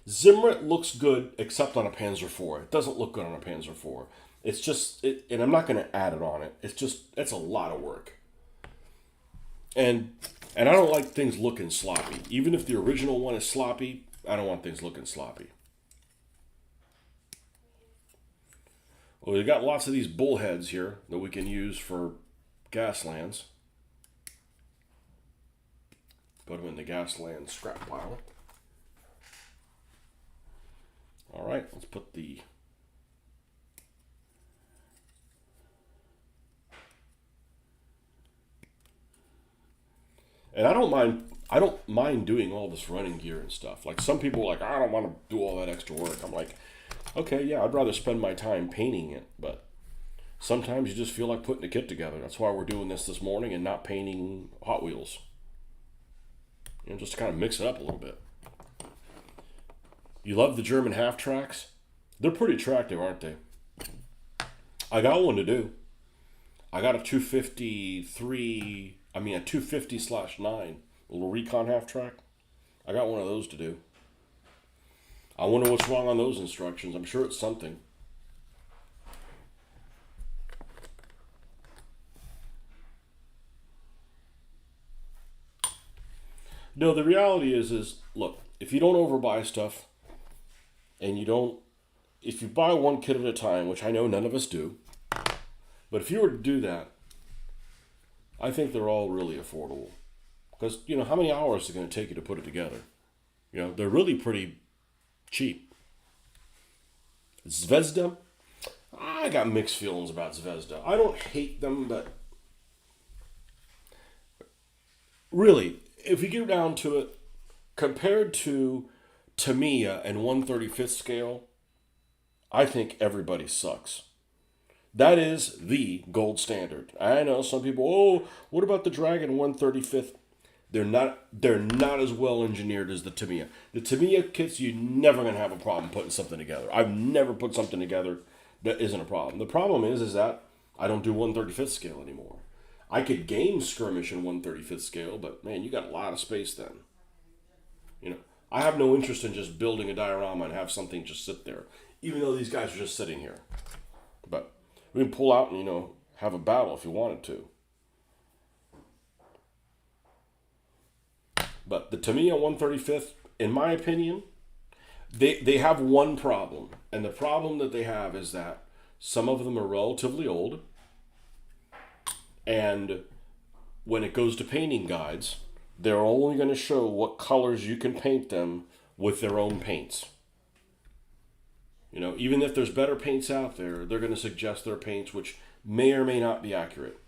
Zimrit looks good except on a Panzer IV. It doesn't look good on a Panzer IV. It's just, and I'm not going to add it on it. It's a lot of work. And I don't like things looking sloppy. Even if the original one is sloppy, I don't want things looking sloppy. Well, we got lots of these bullheads here that we can use for Gaslands. Put them in the Gasland scrap pile. All right, let's put the And I don't mind doing all this running gear and stuff. Like some people are like, I don't want to do all that extra work. I'm like, okay, yeah, I'd rather spend my time painting it, but sometimes you just feel like putting a kit together. That's why we're doing this morning and not painting Hot Wheels. Just to kind of mix it up a little bit. You love the German half tracks? They're pretty attractive, aren't they? I got one to do. I got a 250/9, a little Recon half track. I got one of those to do. I wonder what's wrong on those instructions. I'm sure it's something. No, the reality is look, if you don't overbuy stuff, and if you buy one kit at a time, which I know none of us do, but if you were to do that, I think they're all really affordable. Because, how many hours is it going to take you to put it together? They're really pretty cheap. Zvezda, I got mixed feelings about Zvezda. I don't hate them, but really, if you get down to it, compared to Tamiya and 1/35th scale, I think everybody sucks. That is the gold standard. I know some people, what about the Dragon 1/35th? They're not as well engineered as the Tamiya. The Tamiya kits, you're never going to have a problem putting something together. I've never put something together that isn't a problem. The problem is that I don't do 1/35th scale anymore. I could game skirmish in 1/35th scale, but man, you got a lot of space then. I have no interest in just building a diorama and have something just sit there, even though these guys are just sitting here. But we can pull out and, have a battle if you wanted to. But the Tamiya 1/35th, in my opinion, they have one problem. And the problem that they have is that some of them are relatively old. And when it goes to painting guides, they're only going to show what colors you can paint them with their own paints. Even if there's better paints out there, they're going to suggest their paints, which may or may not be accurate.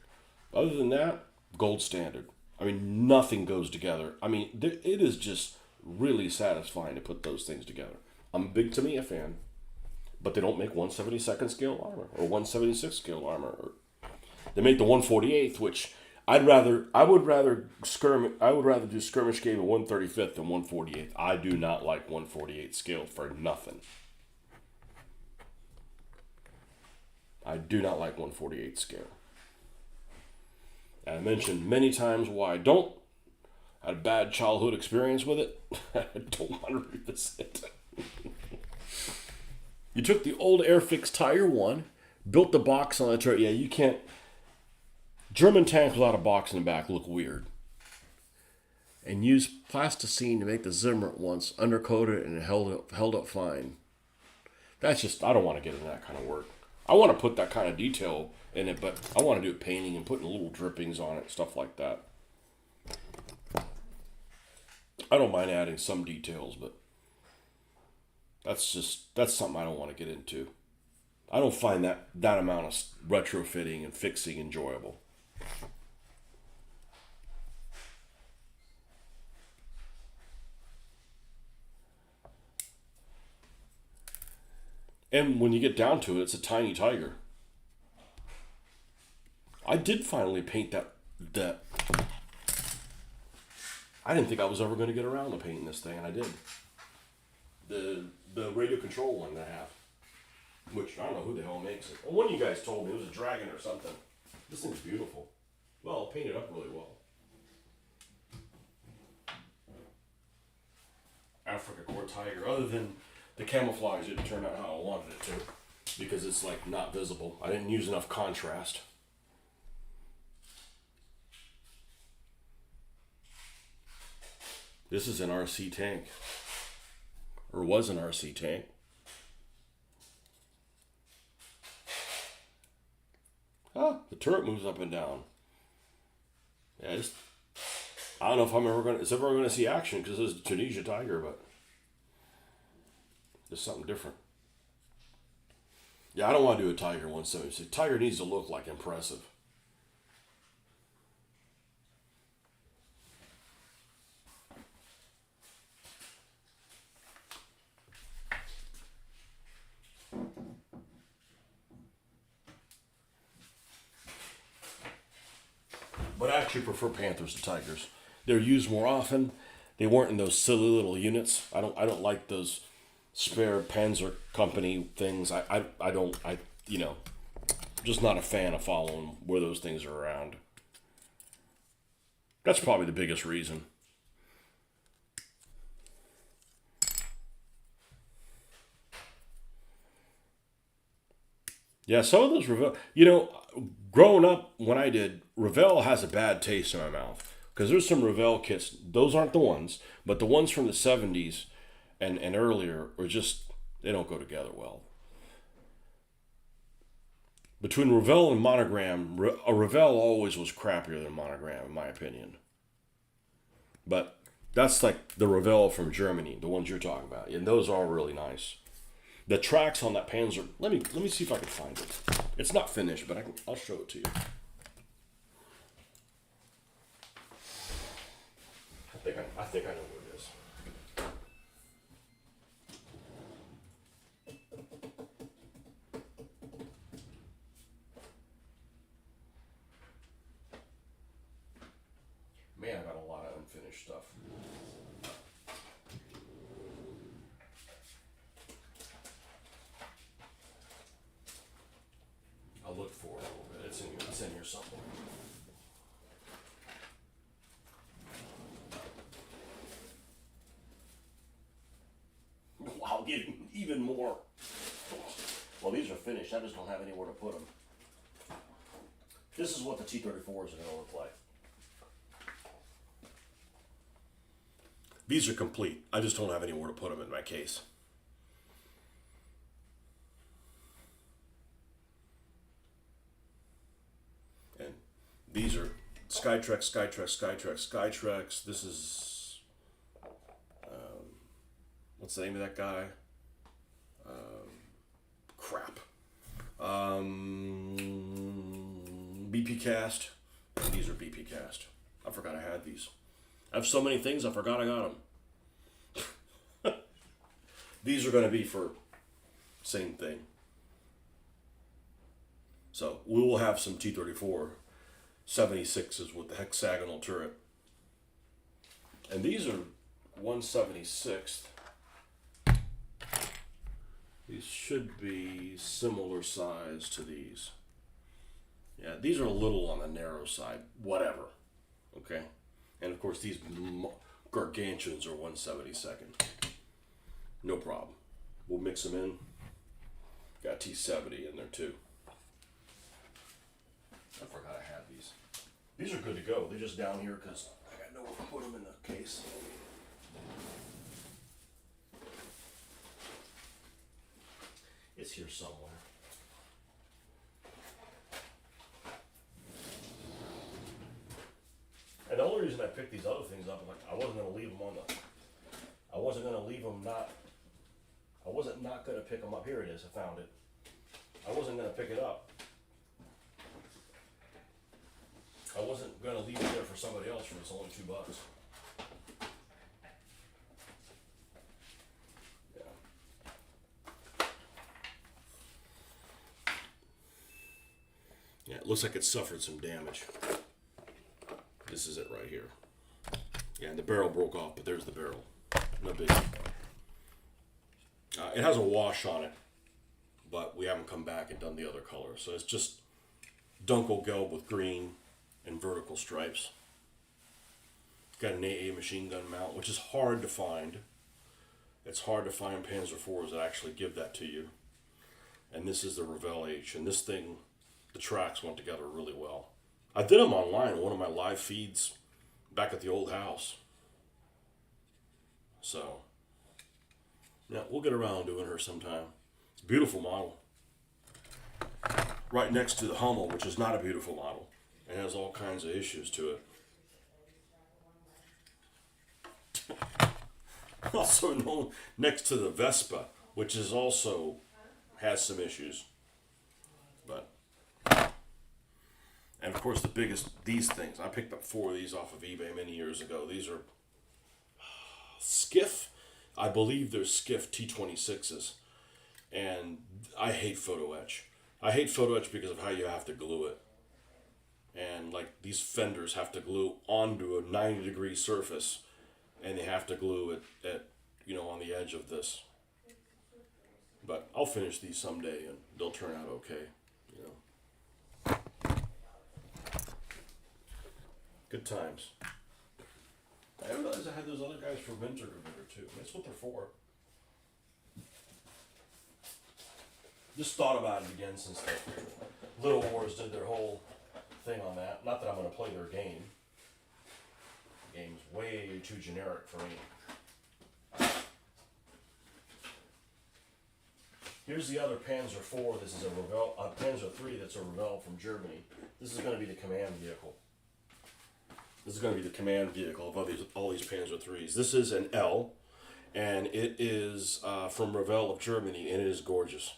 Other than that, gold standard. Nothing goes together. It is just really satisfying to put those things together. I'm a big Tamiya fan, but they don't make 1/72nd scale armor or 1/76 scale armor. They make the 1/48th, which I would rather do skirmish game at 1/35th than 1/48th. I do not like 1/48 scale for nothing. I do not like 1/48 scale. And I mentioned many times why I don't. I had a bad childhood experience with it. I don't want to revisit it. You took the old Airfix Tiger 1, built the box on the turret. Yeah, you can't. German tanks without a box in the back look weird. And used plasticine to make the Zimmer once, undercoated and it held up fine. That's just, I don't want to get into that kind of work. I want to put that kind of detail in it, but I want to do painting and putting little drippings on it, stuff like that. I don't mind adding some details, but that's something I don't want to get into. I don't find that amount of retrofitting and fixing enjoyable. And when you get down to it, it's a tiny tiger. I did finally paint that. I didn't think I was ever going to get around to painting this thing, and I did. The radio control one that I have, which I don't know who the hell makes it. Well, one of you guys told me it was a dragon or something. This thing's beautiful. Well, it painted up really well. Africa Core Tiger, other than the camouflage didn't turn out how I wanted it to, because it's like not visible. I didn't use enough contrast. This is an RC tank, or was an RC tank. The turret moves up and down. Yeah, I don't know if it's ever going to see action because it's a Tunisia Tiger, but it's something different. Yeah, I don't want to do a Tiger 176. Tiger needs to look like impressive. But I actually prefer Panthers to Tigers. They're used more often. They weren't in those silly little units. I don't like those spare Panzer company things. I don't you know, just not a fan of following where those things are around. That's probably the biggest reason. Yeah, some of those Revell, growing up when I did, Revell has a bad taste in my mouth because there's some Revell kits. Those aren't the ones, but the ones from the '70s and earlier are just they don't go together well. Between Revell and Monogram, a Revell always was crappier than Monogram, in my opinion. But that's like the Revell from Germany, the ones you're talking about, and those are really nice. The tracks on that Panzer. Let me see if I can find it. It's not finished, but I'll show it to you. I think I know where it is. Man, I got a lot of unfinished stuff. I'll look for it a little bit. It's in here somewhere. I'll get even more. Well, these are finished. I just don't have anywhere to put them. This is what the T-34s are going to look like. These are complete. I just don't have anywhere to put them in my case. And these are Skytrex. This is, what's the name of that guy? Crap. BP Cast. These are BP Cast. I forgot I had these. I have so many things, I forgot I got them. These are going to be for same thing. So we will have some T-34 76s with the hexagonal turret. And these are 176th. These should be similar size to these. Yeah, these are a little on the narrow side. Whatever. Okay? And of course these gargantuans are 1/72. No problem. We'll mix them in. Got T70 in there too. I forgot I had these. These are good to go. They're just down here because I got nowhere to put them in the case. It's here somewhere. And the only reason I picked these other things up, like I wasn't gonna leave them on the. I wasn't gonna leave them not. I wasn't not gonna pick them up. Here it is. I found it. I wasn't gonna pick it up. I wasn't gonna leave it there for somebody else for it's only $2. Yeah. Yeah, it looks like it suffered some damage. This is it right here. Yeah, and the barrel broke off, but there's the barrel. No big. It has a wash on it, but we haven't come back and done the other color. So it's just Dunkel Gelb with green and vertical stripes. It's got an AA machine gun mount, which is hard to find. It's hard to find Panzer IVs that actually give that to you. And this is the Revell H, and this thing, the tracks went together really well. I did them online in one of my live feeds back at the old house. So, yeah, we'll get around doing her sometime. It's a beautiful model. Right next to the Hummel, which is not a beautiful model. It has all kinds of issues to it. Also known next to the Vespa, which is also has some issues. But, and of course the biggest, these things. I picked up 4 of these off of eBay many years ago. These are Skiff. I believe they're Skiff T26s. And I hate photo etch. I hate photo etch because of how you have to glue it. And like these fenders have to glue onto a 90-degree surface, and they have to glue it at on the edge of this. But I'll finish these someday, and they'll turn out okay. You know, good times. I didn't realize I had those other guys for winter converter too. That's what they're for. Just thought about it again since the Little Wars did their whole thing on that. Not that I'm going to play their game. The game's way too generic for me. Here's the other Panzer IV. This is a Panzer III that's a Revell from Germany. This is going to be the command vehicle. This is going to be the command vehicle of all these Panzer IIIs. This is an L, and it is from Revell of Germany, and it is gorgeous.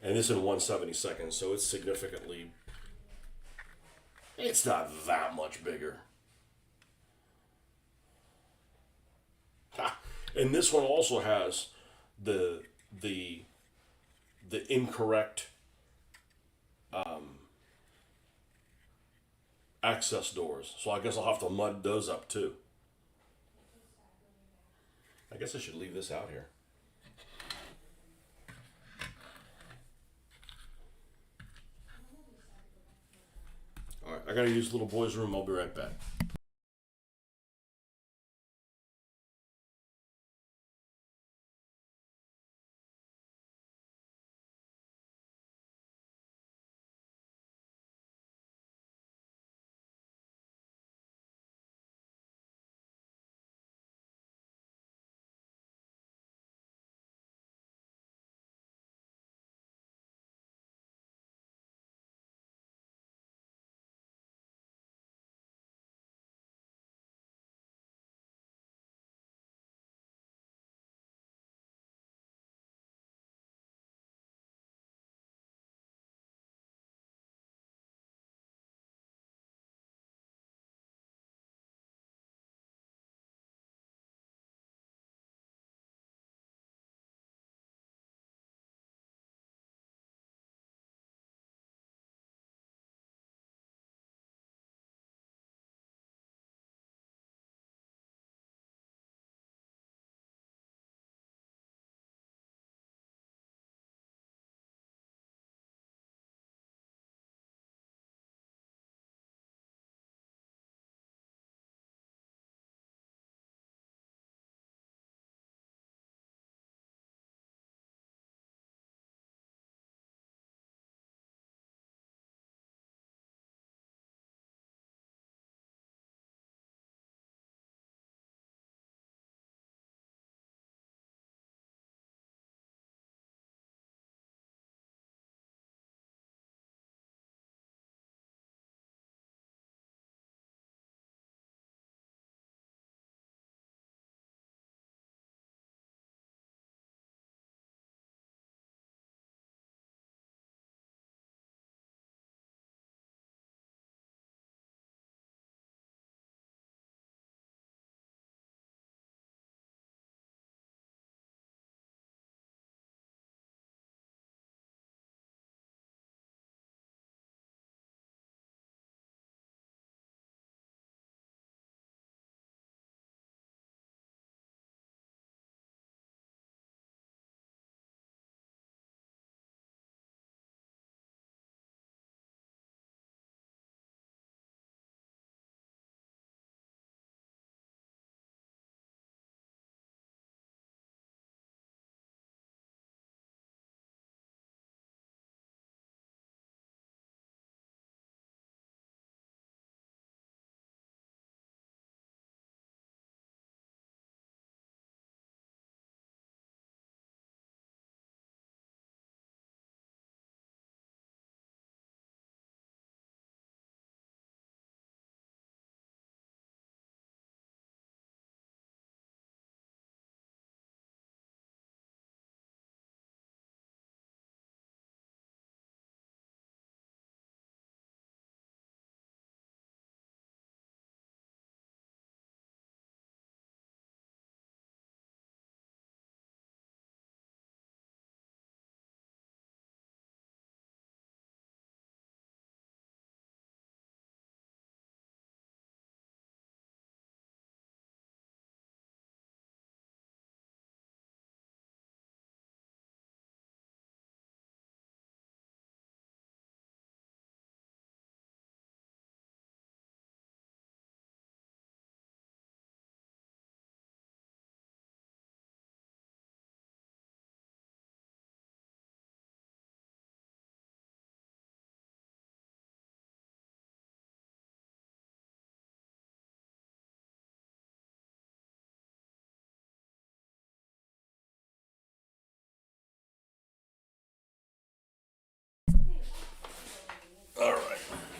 And this in 1/72nd, so it's significantly. It's not that much bigger. And this one also has the incorrect access doors. So I guess I'll have to mud those up too. I guess I should leave this out here. All right, I gotta use the little boy's room. I'll be right back.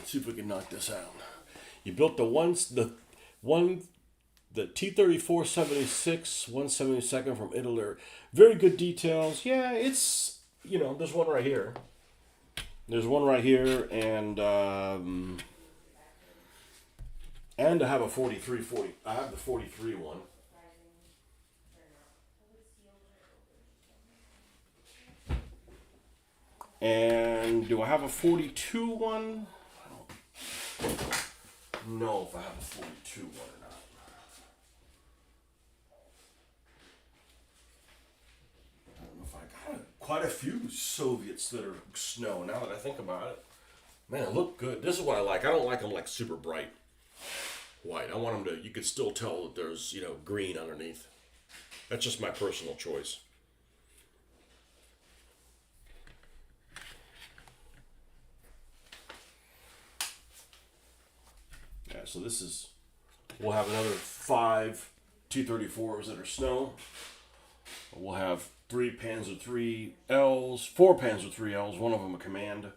see if we can knock this out. You built the T-34-76 172nd from Italy. Very good details. Yeah, it's, there's one right here. There's one right here, and I have a 4340. I have the 43 one. And do I have a 42 one? I don't know if I have a 42 one or not. I don't know if I got quite a few Soviets that are snow now that I think about it. Man, it look good. This is what I like. I don't like them like super bright white. I want them to, you could still tell that there's, green underneath. That's just my personal choice. Yeah, so this is, we'll have another 5 T-34s that are snow. We'll have 3 Panzer IIILs, 4 Panzer IIILs, one of them a command.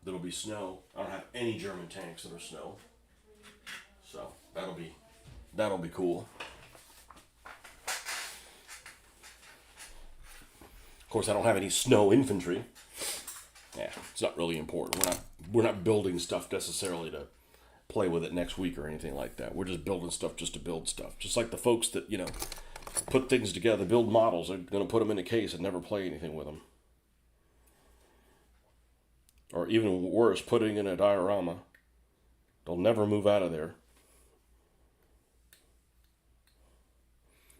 That'll be snow. I don't have any German tanks that are snow. So that'll be cool. Of course, I don't have any snow infantry. Yeah, it's not really important. We're not building stuff necessarily to play with it next week or anything like that. We're just building stuff just to build stuff. Just like the folks that, put things together, build models, are going to put them in a case and never play anything with them. Or even worse, putting in a diorama. They'll never move out of there.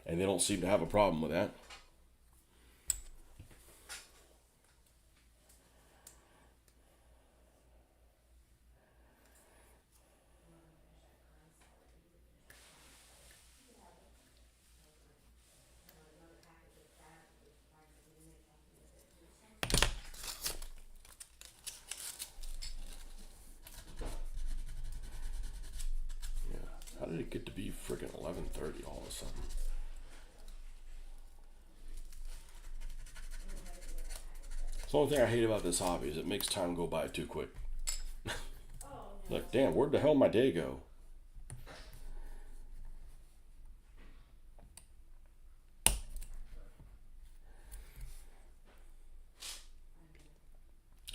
And they don't seem to have a problem with that. How did it get to be freaking 11:30 all of a sudden? The only thing I hate about this hobby is it makes time go by too quick. Like, damn, where'd the hell my day go?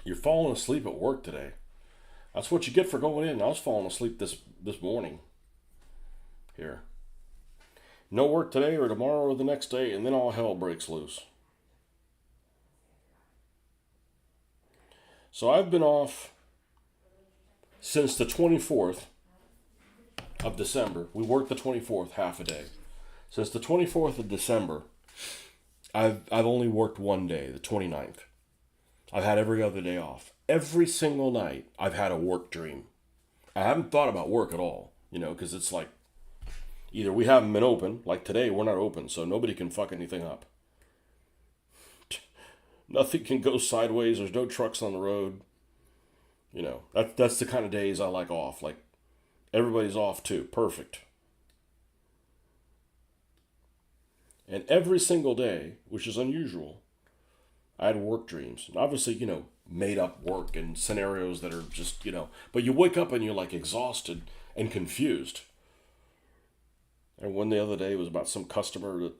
You're falling asleep at work today. That's what you get for going in. I was falling asleep this morning. Here. No work today or tomorrow or the next day, and then all hell breaks loose. So I've been off since the 24th of December. We worked the 24th half a day. Since the 24th of December, I've only worked one day, the 29th. I've had every other day off. Every single night, I've had a work dream. I haven't thought about work at all, because it's like, either we haven't been open, like today, we're not open, so nobody can fuck anything up. Nothing can go sideways, there's no trucks on the road. That's the kind of days I like off. Like, everybody's off too. Perfect. And every single day, which is unusual, I had work dreams. And obviously, made up work and scenarios that are just, but you wake up and you're like exhausted and confused. And one the other day was about some customer that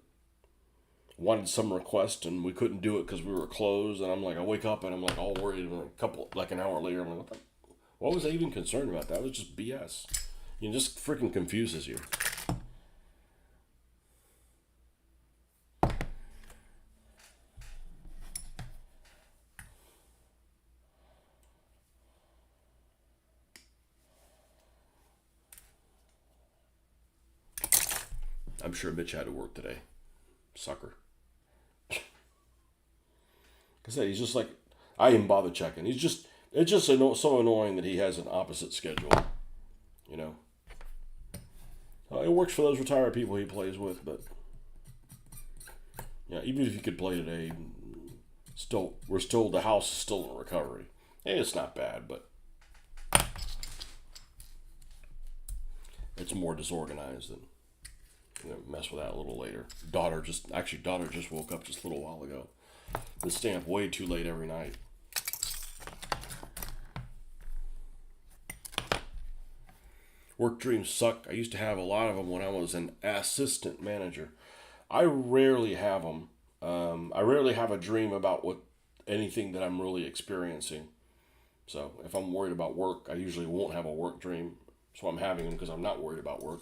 wanted some request and we couldn't do it because we were closed. And I'm like, I wake up and I'm like all worried. And an hour later, I'm like, what was I even concerned about? That was just BS. It just freaking confuses you. I'm sure Mitch had to work today. Sucker. Like I said, he's just like, I didn't bother checking. It's just so annoying that he has an opposite schedule. It works for those retired people he plays with, but even if you could play today, the house is still in recovery. Hey, it's not bad, but it's more disorganized than. Mess with that a little later. Daughter just woke up just a little while ago. Been staying up way too late every night. Work dreams suck. I used to have a lot of them when I was an assistant manager. I rarely have them. I rarely have a dream about what anything that I'm really experiencing. So if I'm worried about work, I usually won't have a work dream. So I'm having them because I'm not worried about work.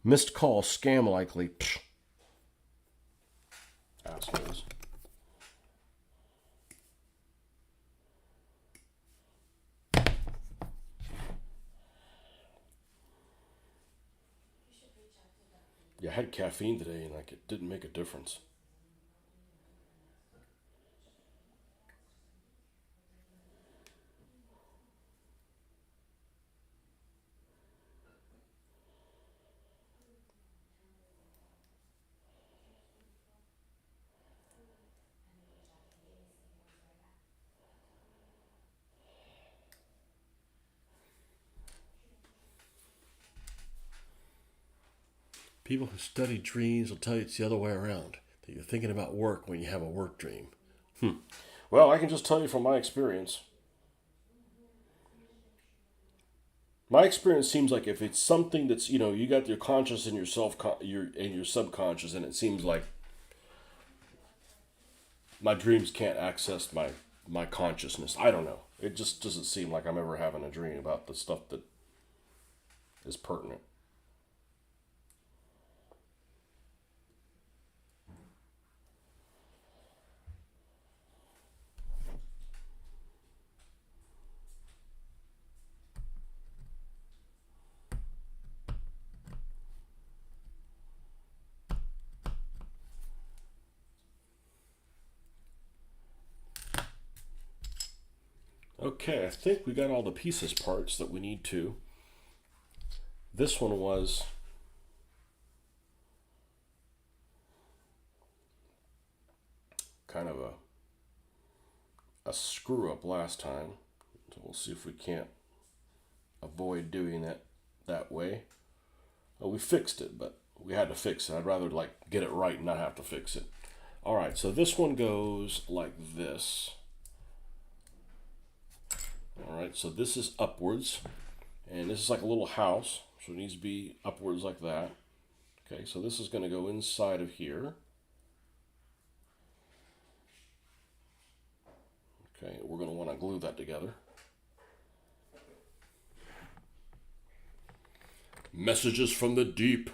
Missed call, scam likely. Psh. Assholes. Yeah, I had caffeine today and it didn't make a difference. People who study dreams will tell you it's the other way around. That you're thinking about work when you have a work dream. Well, I can just tell you from my experience. My experience seems like if it's something that's you got your conscious and your subconscious, and it seems like my dreams can't access my consciousness. I don't know. It just doesn't seem like I'm ever having a dream about the stuff that is pertinent. Okay, I think we got all the pieces parts that we need to. This one was kind of a screw up last time. So we'll see if we can't avoid doing that way. Well, we fixed it, but we had to fix it. I'd rather get it right and not have to fix it. All right, so this one goes like this. All right, so this is upwards, and this is like a little house, so it needs to be upwards like that. Okay, so this is going to go inside of here. Okay, we're going to want to glue that together. Messages from the deep.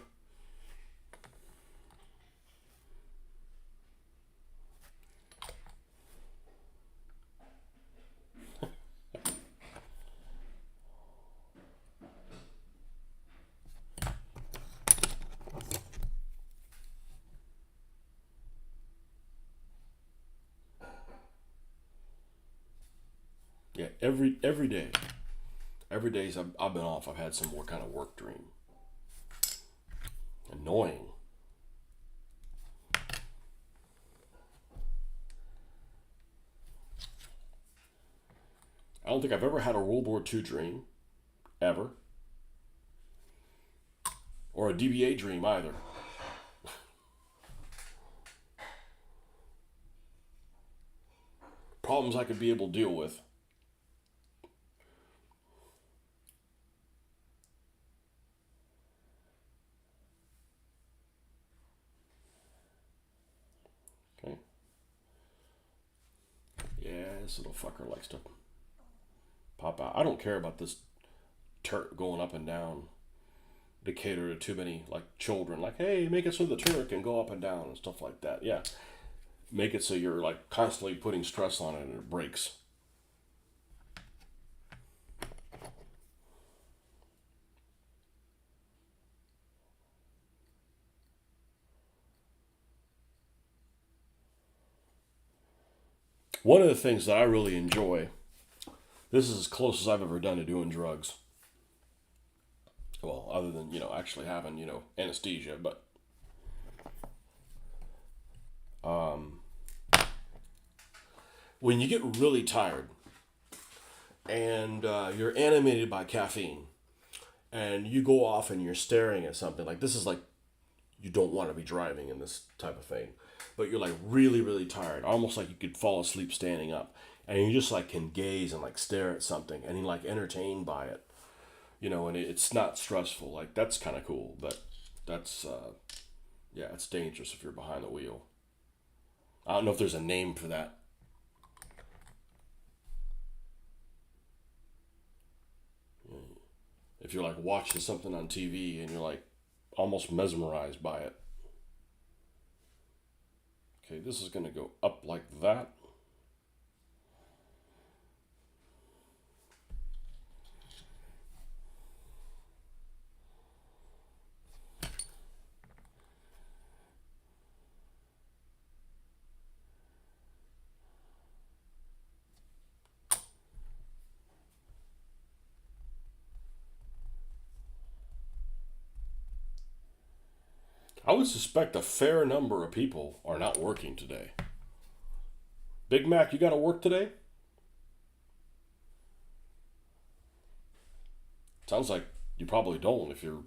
Yeah, every day. Every day I've been off, I've had some more kind of work dream. Annoying. I don't think I've ever had a World War II dream, ever. Or a DBA dream either. Problems I could be able to deal with. Okay. Yeah, this little fucker likes to pop out. I don't care about this Turk going up and down to cater to too many children. Hey, make it so the Turk can go up and down and stuff like that. Yeah. Make it so you're constantly putting stress on it and it breaks. One of the things that I really enjoy, this is as close as I've ever done to doing drugs. Well, other than, actually having, anesthesia, but when you get really tired and you're animated by caffeine and you go off and you're staring at something. Like, this is like, you don't want to be driving in this type of thing, but you're like really, really tired, almost like you could fall asleep standing up, and you just like can gaze and like stare at something and you're like entertained by it, and it's not stressful. Like, that's kind of cool, but that's, yeah, it's dangerous if you're behind the wheel. I don't know if there's a name for that. If you're like watching something on TV and you're like almost mesmerized by it. Okay, this is going to go up like that. I would suspect a fair number of people are not working today. Big Mac, you got to work today? Sounds like you probably don't if you're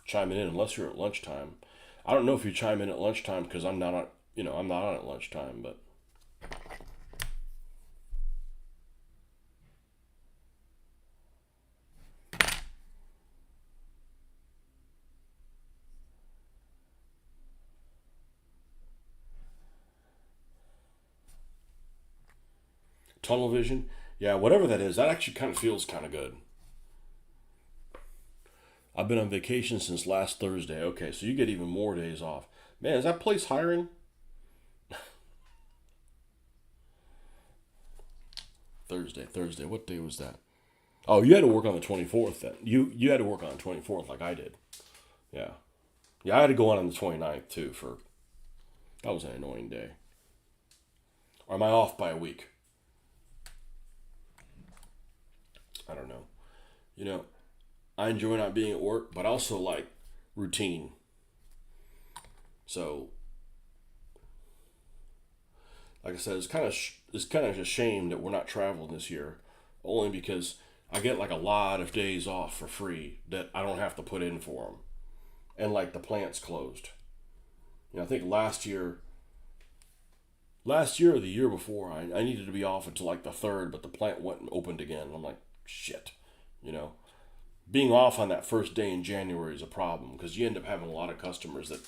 chiming in, unless you're at lunchtime. I don't know if you chime in at lunchtime because I'm not on, I'm not on at lunchtime, but tunnel vision, yeah, whatever that is, that actually kind of feels kind of good. I've been on vacation since last Thursday. Okay, so you get even more days off. Man, is that place hiring? Thursday. What day was that? Oh, you had to work on the 24th then. You had to work on the 24th like I did. Yeah. Yeah, I had to go on the 29th too for that was an annoying day. Or am I off by a week? I don't know. You know, I enjoy not being at work, but I also like routine. So, like I said, it's kind of a shame that we're not traveling this year, only because I get like a lot of days off for free that I don't have to put in for them, and like the plant's closed. I think last year or the year before, I needed to be off until like the third, but the plant went and opened again. And I'm like, shit, you know. Being off on that first day in January is a problem because you end up having a lot of customers that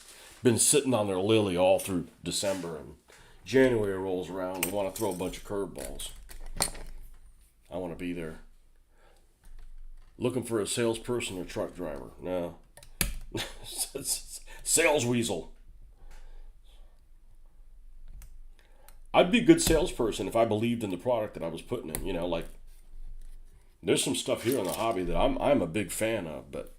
been sitting on their lily all through December, and January rolls around and want to throw a bunch of curveballs. I want to be there. Looking for a salesperson or truck driver? No. Sales weasel. I'd be a good salesperson if I believed in the product that I was putting in. Like there's some stuff here in the hobby that I'm a big fan of, but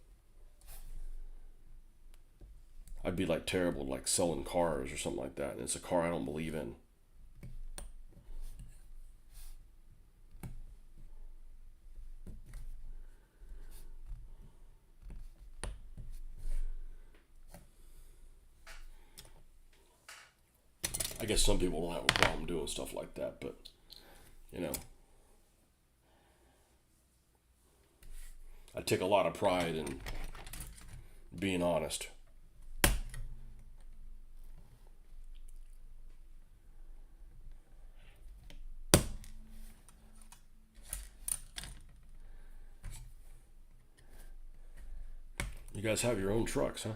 I'd be like terrible like selling cars or something like that. And it's a car I don't believe in. I guess some people don't have a problem doing stuff like that, but you know, I take a lot of pride in being honest. You guys have your own trucks, huh?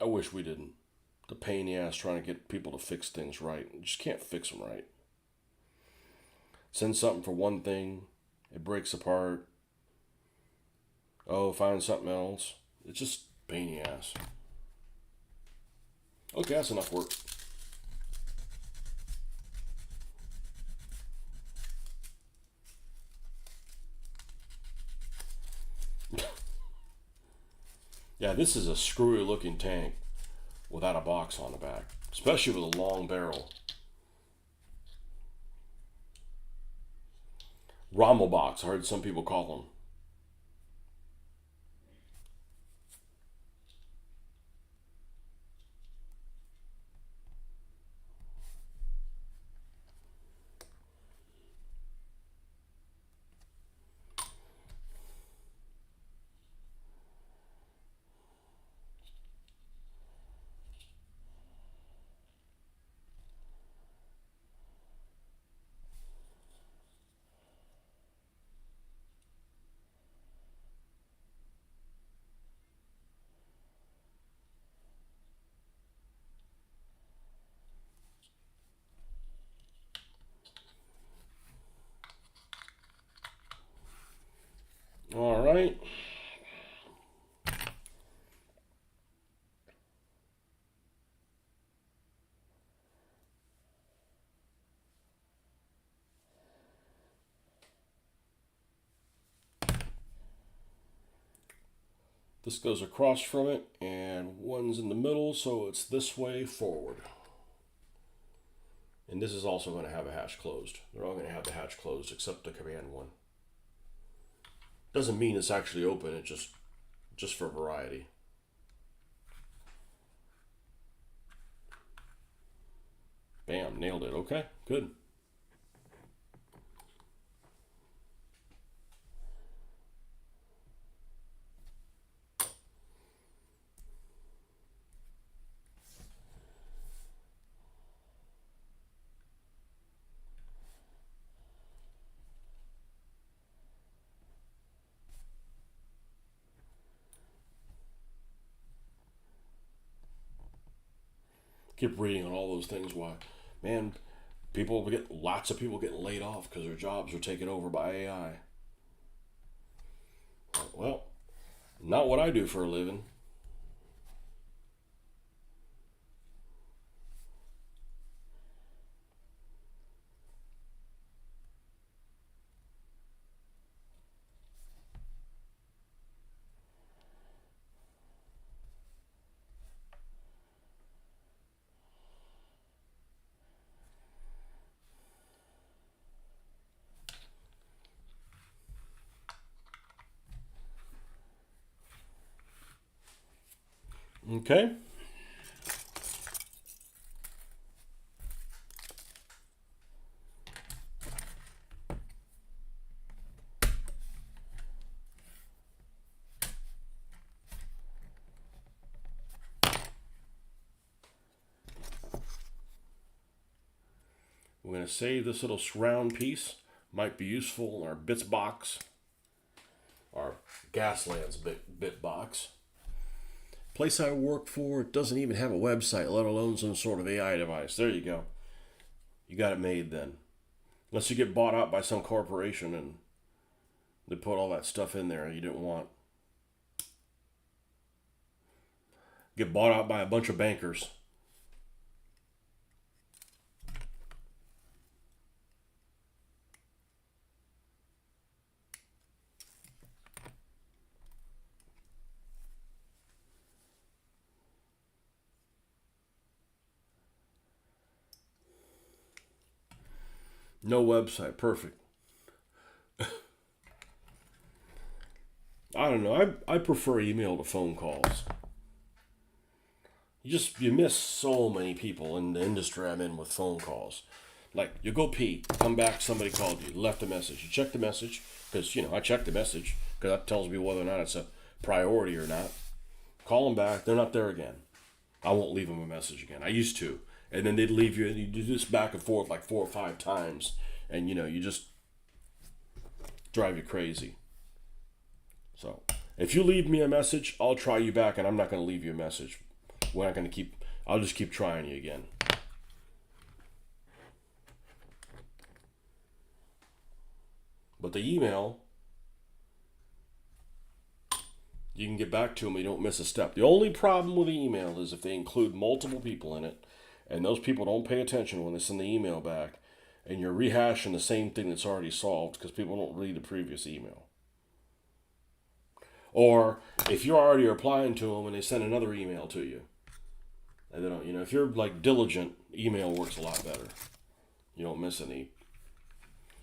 I wish we didn't. The pain in the ass trying to get people to fix things right. You just can't fix them right. Send something for one thing, it breaks apart. Oh, find something else. It's just pain in the ass. Okay, that's enough work. Yeah, this is a screwy looking tank without a box on the back. especially with a long barrel. Rommel box, I heard some people call them. All right. This goes across from it, and one's in the middle, so it's this way forward. And this is also going to have a hatch closed. They're all going to have the hatch closed except the command one. Doesn't mean it's actually open, it's just for variety. Bam, nailed it. Okay, good. Keep reading on all those things. Why, man, lots of people getting laid off because their jobs are taken over by AI. Well, not what I do for a living. Okay. We're going to save this little round piece. Might be useful in our bits box, our Gaslands bit box. Place I work for doesn't even have a website, let alone some sort of AI device. There you go. You got it made then. Unless you get bought out by some corporation and they put all that stuff in there you didn't want. Get bought out by a bunch of bankers. No website. Perfect. I don't know. I prefer email to phone calls. You miss so many people in the industry I'm in with phone calls. Like, you go pee, come back, somebody called you, left a message. You check the message, because, I check the message, because that tells me whether or not it's a priority or not. Call them back, they're not there again. I won't leave them a message again. I used to. And then they'd leave you, and you do this back and forth like 4 or 5 times, and, you just drive you crazy. So, if you leave me a message, I'll try you back, and I'm not going to leave you a message. We're not going to I'll just keep trying you again. But the email, you can get back to them, you don't miss a step. The only problem with the email is if they include multiple people in it, and those people don't pay attention when they send the email back, and you're rehashing the same thing that's already solved because people don't read the previous email. Or if you're already replying to them and they send another email to you, And they don't, if you're like diligent, email works a lot better. You don't miss any.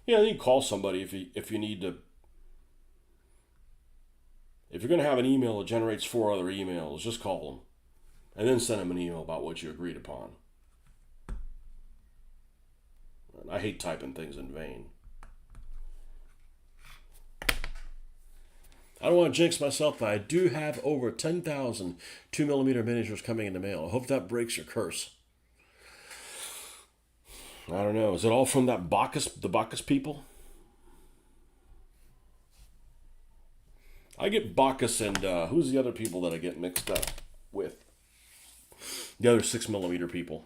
Yeah, you can call somebody if you need to. If you're going to have an email that generates 4 other emails, just call them. And then send them an email about what you agreed upon. And I hate typing things in vain. I don't want to jinx myself, but I do have over 10,000 2mm miniatures coming in the mail. I hope that breaks your curse. I don't know. Is it all from the Bacchus people? I get Bacchus and who's the other people that I get mixed up with? The other 6mm people.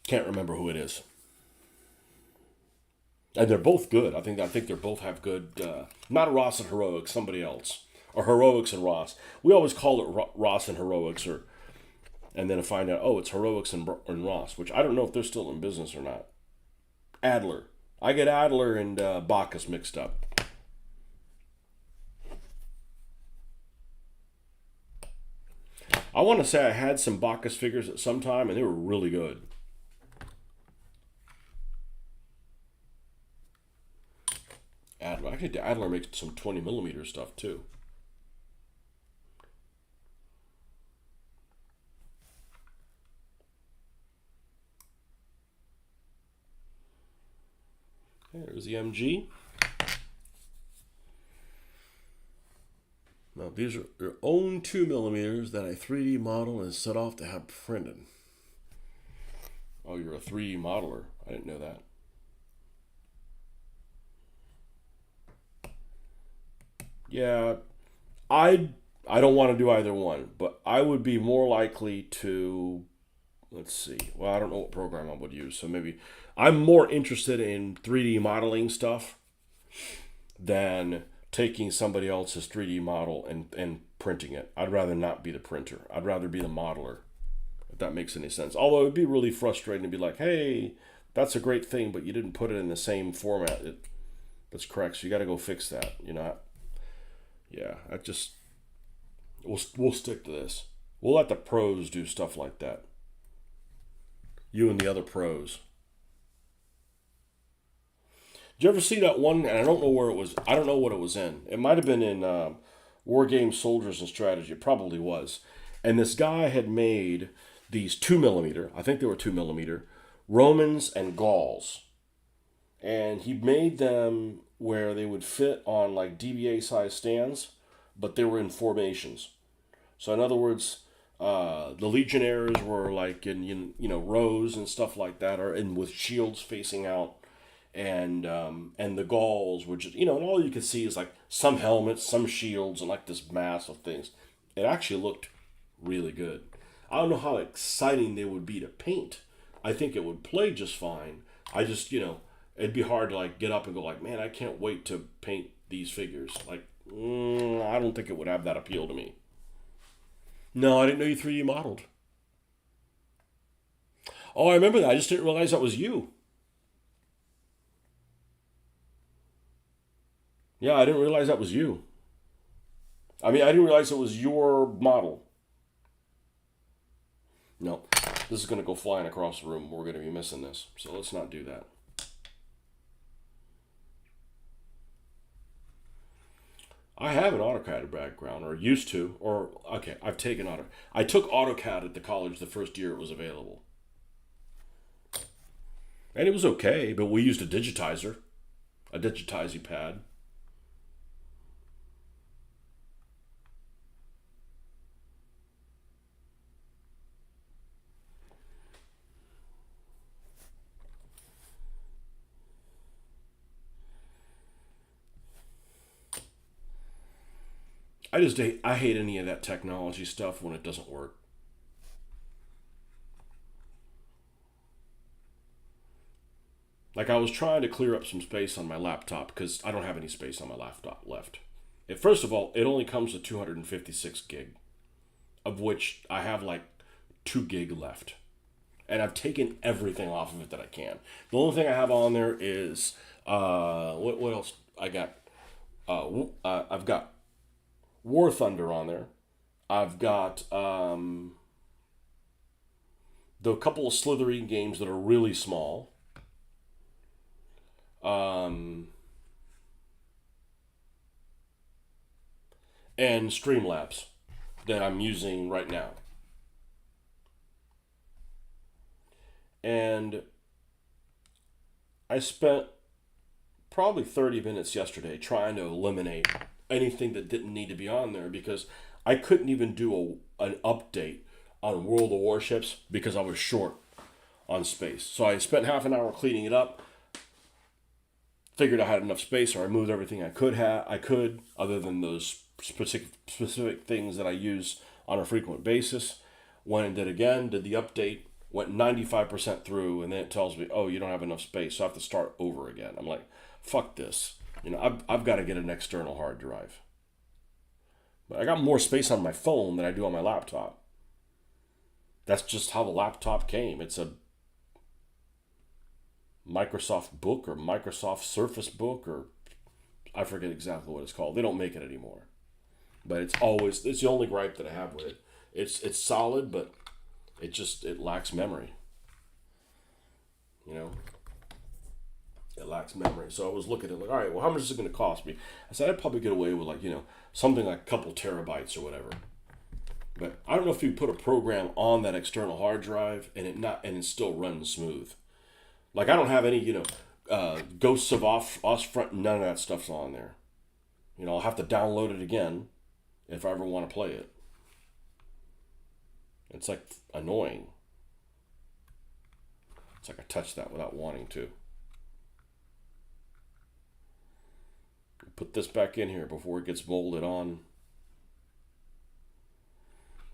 Can't remember who it is. And they're both good. I think they both have good. Not Ross and Heroics, somebody else, or Heroics and Ross. We always call it Ross and Heroics, and then I find out it's Heroics and Ross, which I don't know if they're still in business or not. Adler. I get Adler and Bacchus mixed up. I want to say I had some Bacchus figures at some time, and they were really good. Adler. Actually, Adler makes some 20mm stuff too. There's the MG. Now these are their own 2mm that I 3D model and set off to have printed. Oh, you're a 3D modeler. I didn't know that. Yeah, I don't want to do either one, but I would be more likely to, let's see. Well, I don't know what program I would use, so maybe I'm more interested in 3D modeling stuff than taking somebody else's 3D model and printing it. I'd rather not be the printer. I'd rather be the modeler, if that makes any sense. Although it'd be really frustrating to be like, hey, that's a great thing, but you didn't put it in the same format that's correct, so you got to go fix that, Yeah, we'll stick to this. We'll let the pros do stuff like that. You and the other pros. Did you ever see that one? And I don't know where it was. I don't know what it was in. It might have been in War Games, Soldiers, and Strategy. It probably was. And this guy had made these 2mm, I think they were 2mm, Romans and Gauls. And he made them where they would fit on like DBA size stands, but they were in formations. So in other words, the legionnaires were like in rows and stuff like that, or in with shields facing out, and the Gauls were just and all you could see is like some helmets, some shields, and like this mass of things. It actually looked really good. I don't know how exciting they would be to paint. I think it would play just fine. I just it'd be hard to like get up and go like, man, I can't wait to paint these figures. Like, I don't think it would have that appeal to me. No, I didn't know you 3D modeled. Oh, I remember that. I just didn't realize that was you. Yeah, I didn't realize that was you. I mean, I didn't realize it was your model. No, this is going to go flying across the room. We're going to be missing this. So let's not do that. I have an AutoCAD background, or used to, or, okay, I've taken I took AutoCAD at the college the first year it was available. And it was okay, but we used a digitizer, a digitizing pad. I hate any of that technology stuff when it doesn't work. Like I was trying to clear up some space on my laptop because I don't have any space on my laptop left. First of all, it only comes with 256 gig, of which I have like 2 gig left. And I've taken everything off of it that I can. The only thing I have on there is what else I got? I've got War Thunder on there. I've got the couple of Slitherine games that are really small. And Streamlabs that I'm using right now. And I spent probably 30 minutes yesterday trying to eliminate anything that didn't need to be on there because I couldn't even do an update on World of Warships because I was short on space. So I spent half an hour cleaning it up, figured I had enough space, or I moved everything I could, other than those specific things that I use on a frequent basis. Went and did again, did the update, went 95% through, and then it tells me, oh, you don't have enough space, so I have to start over again. I'm like, fuck this. I've got to get an external hard drive. But I got more space on my phone than I do on my laptop. That's just how the laptop came. It's a Microsoft Book or Microsoft Surface Book, or I forget exactly what it's called. They don't make it anymore. But it's the only gripe that I have with it. It's solid, but it lacks memory. It lacks memory. So I was looking at it like, all right, well, how much is it going to cost me? I said I'd probably get away with something like a couple terabytes or whatever. But I don't know if you put a program on that external hard drive and it still runs smooth. Like I don't have any Ghosts of Ostfront. None of that stuff's on there. I'll have to download it again if I ever want to play it. It's like annoying. It's like I touched that without wanting to. Put this back in here before it gets molded on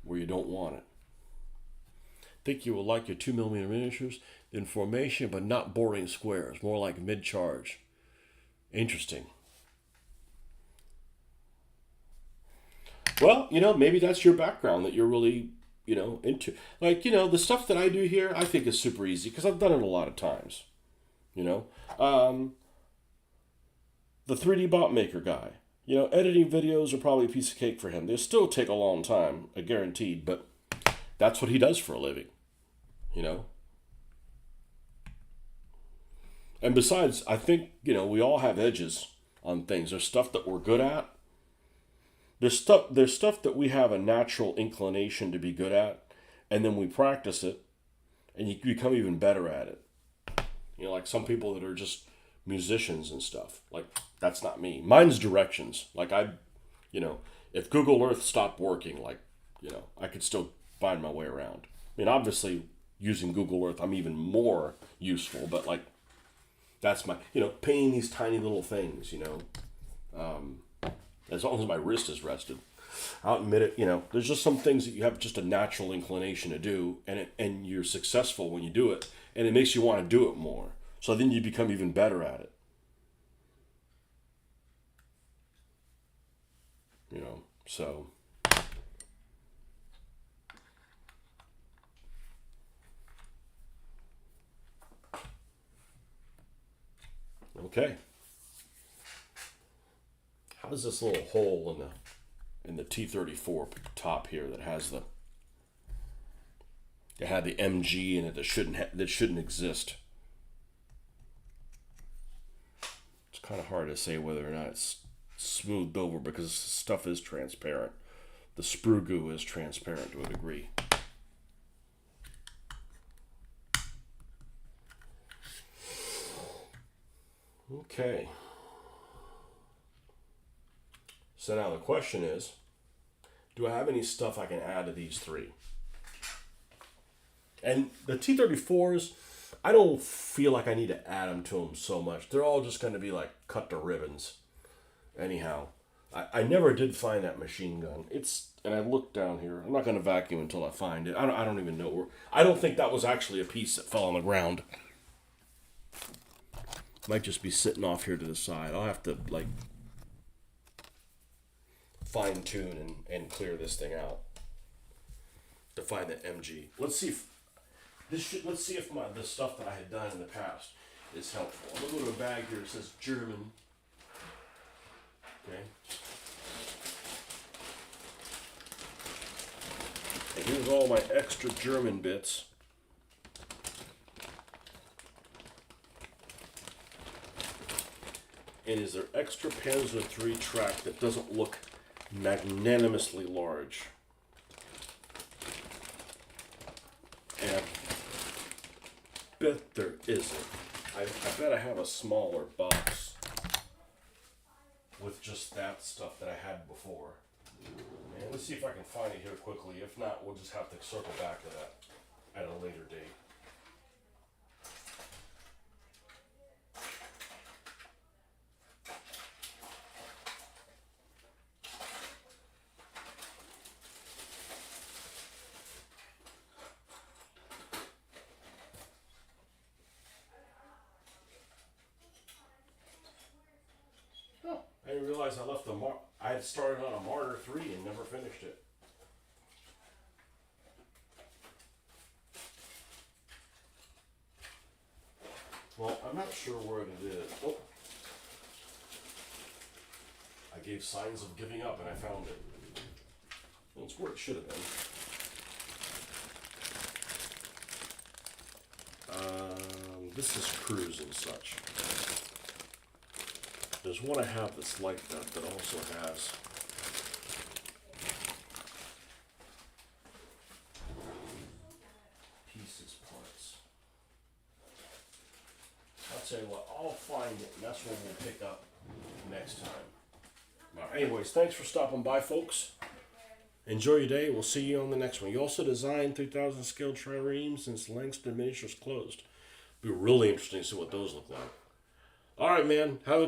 where you don't want it. Think you will like your 2mm miniatures in formation, but not boring squares, more like mid-charge. Interesting. Well, maybe that's your background that you're really, into. Like, the stuff that I do here, I think is super easy because I've done it a lot of times. The 3D bot maker guy. Editing videos are probably a piece of cake for him. They'll still take a long time, guaranteed, but that's what he does for a living. And besides, I think, we all have edges on things. There's stuff that we're good at. There's stuff that we have a natural inclination to be good at, and then we practice it, and you become even better at it. Like some people that are just musicians and stuff. Like, that's not me. Mine's directions. Like, if Google Earth stopped working, I could still find my way around. I mean, obviously, using Google Earth, I'm even more useful, but, that's my, painting these tiny little things, as long as my wrist is rested. I'll admit it, there's just some things that you have just a natural inclination to do, and you're successful when you do it, and it makes you want to do it more. So then you become even better at it. So. Okay. How does this little hole in the T-34 top here that has it had the MG in it that shouldn't exist? It's kind of hard to say whether or not it's smoothed over because stuff is transparent. The sprue goo is transparent to a degree. Okay. So now the question is, do I have any stuff I can add to these three? And the T-34s, I don't feel like I need to add them to them so much. They're all just going to be like cut to ribbons. Anyhow, I never did find that machine gun. And I looked down here. I'm not going to vacuum until I find it. I don't even know where. I don't think that was actually a piece that fell on the ground. Might just be sitting off here to the side. I'll have to fine tune and clear this thing out to find the MG. Let's see if the stuff that I had done in the past is helpful. I'm gonna go to a bag here that says German. Okay. And here's all my extra German bits. And is there extra Panzer III track that doesn't look magnanimously large? And I bet there isn't. I bet I have a smaller box with just that stuff that I had before. And let's see if I can find it here quickly. If not, we'll just have to circle back to that at a later date. Oh, I didn't realize I left I had started on a Martyr 3 and never finished it. Well, I'm not sure where it is. Oh. I gave signs of giving up and I found it. Well, it's where it should have been. This is Cruise and such. There's one I have that's like that that also has pieces, parts. I'll tell you what, I'll find it, and that's what we'll pick up next time. Anyways, thanks for stopping by, folks. Enjoy your day. We'll see you on the next one. You also designed 3,000 scale triremes since Langston Miniatures closed. It'll be really interesting to see what those look like. All right, man. Have a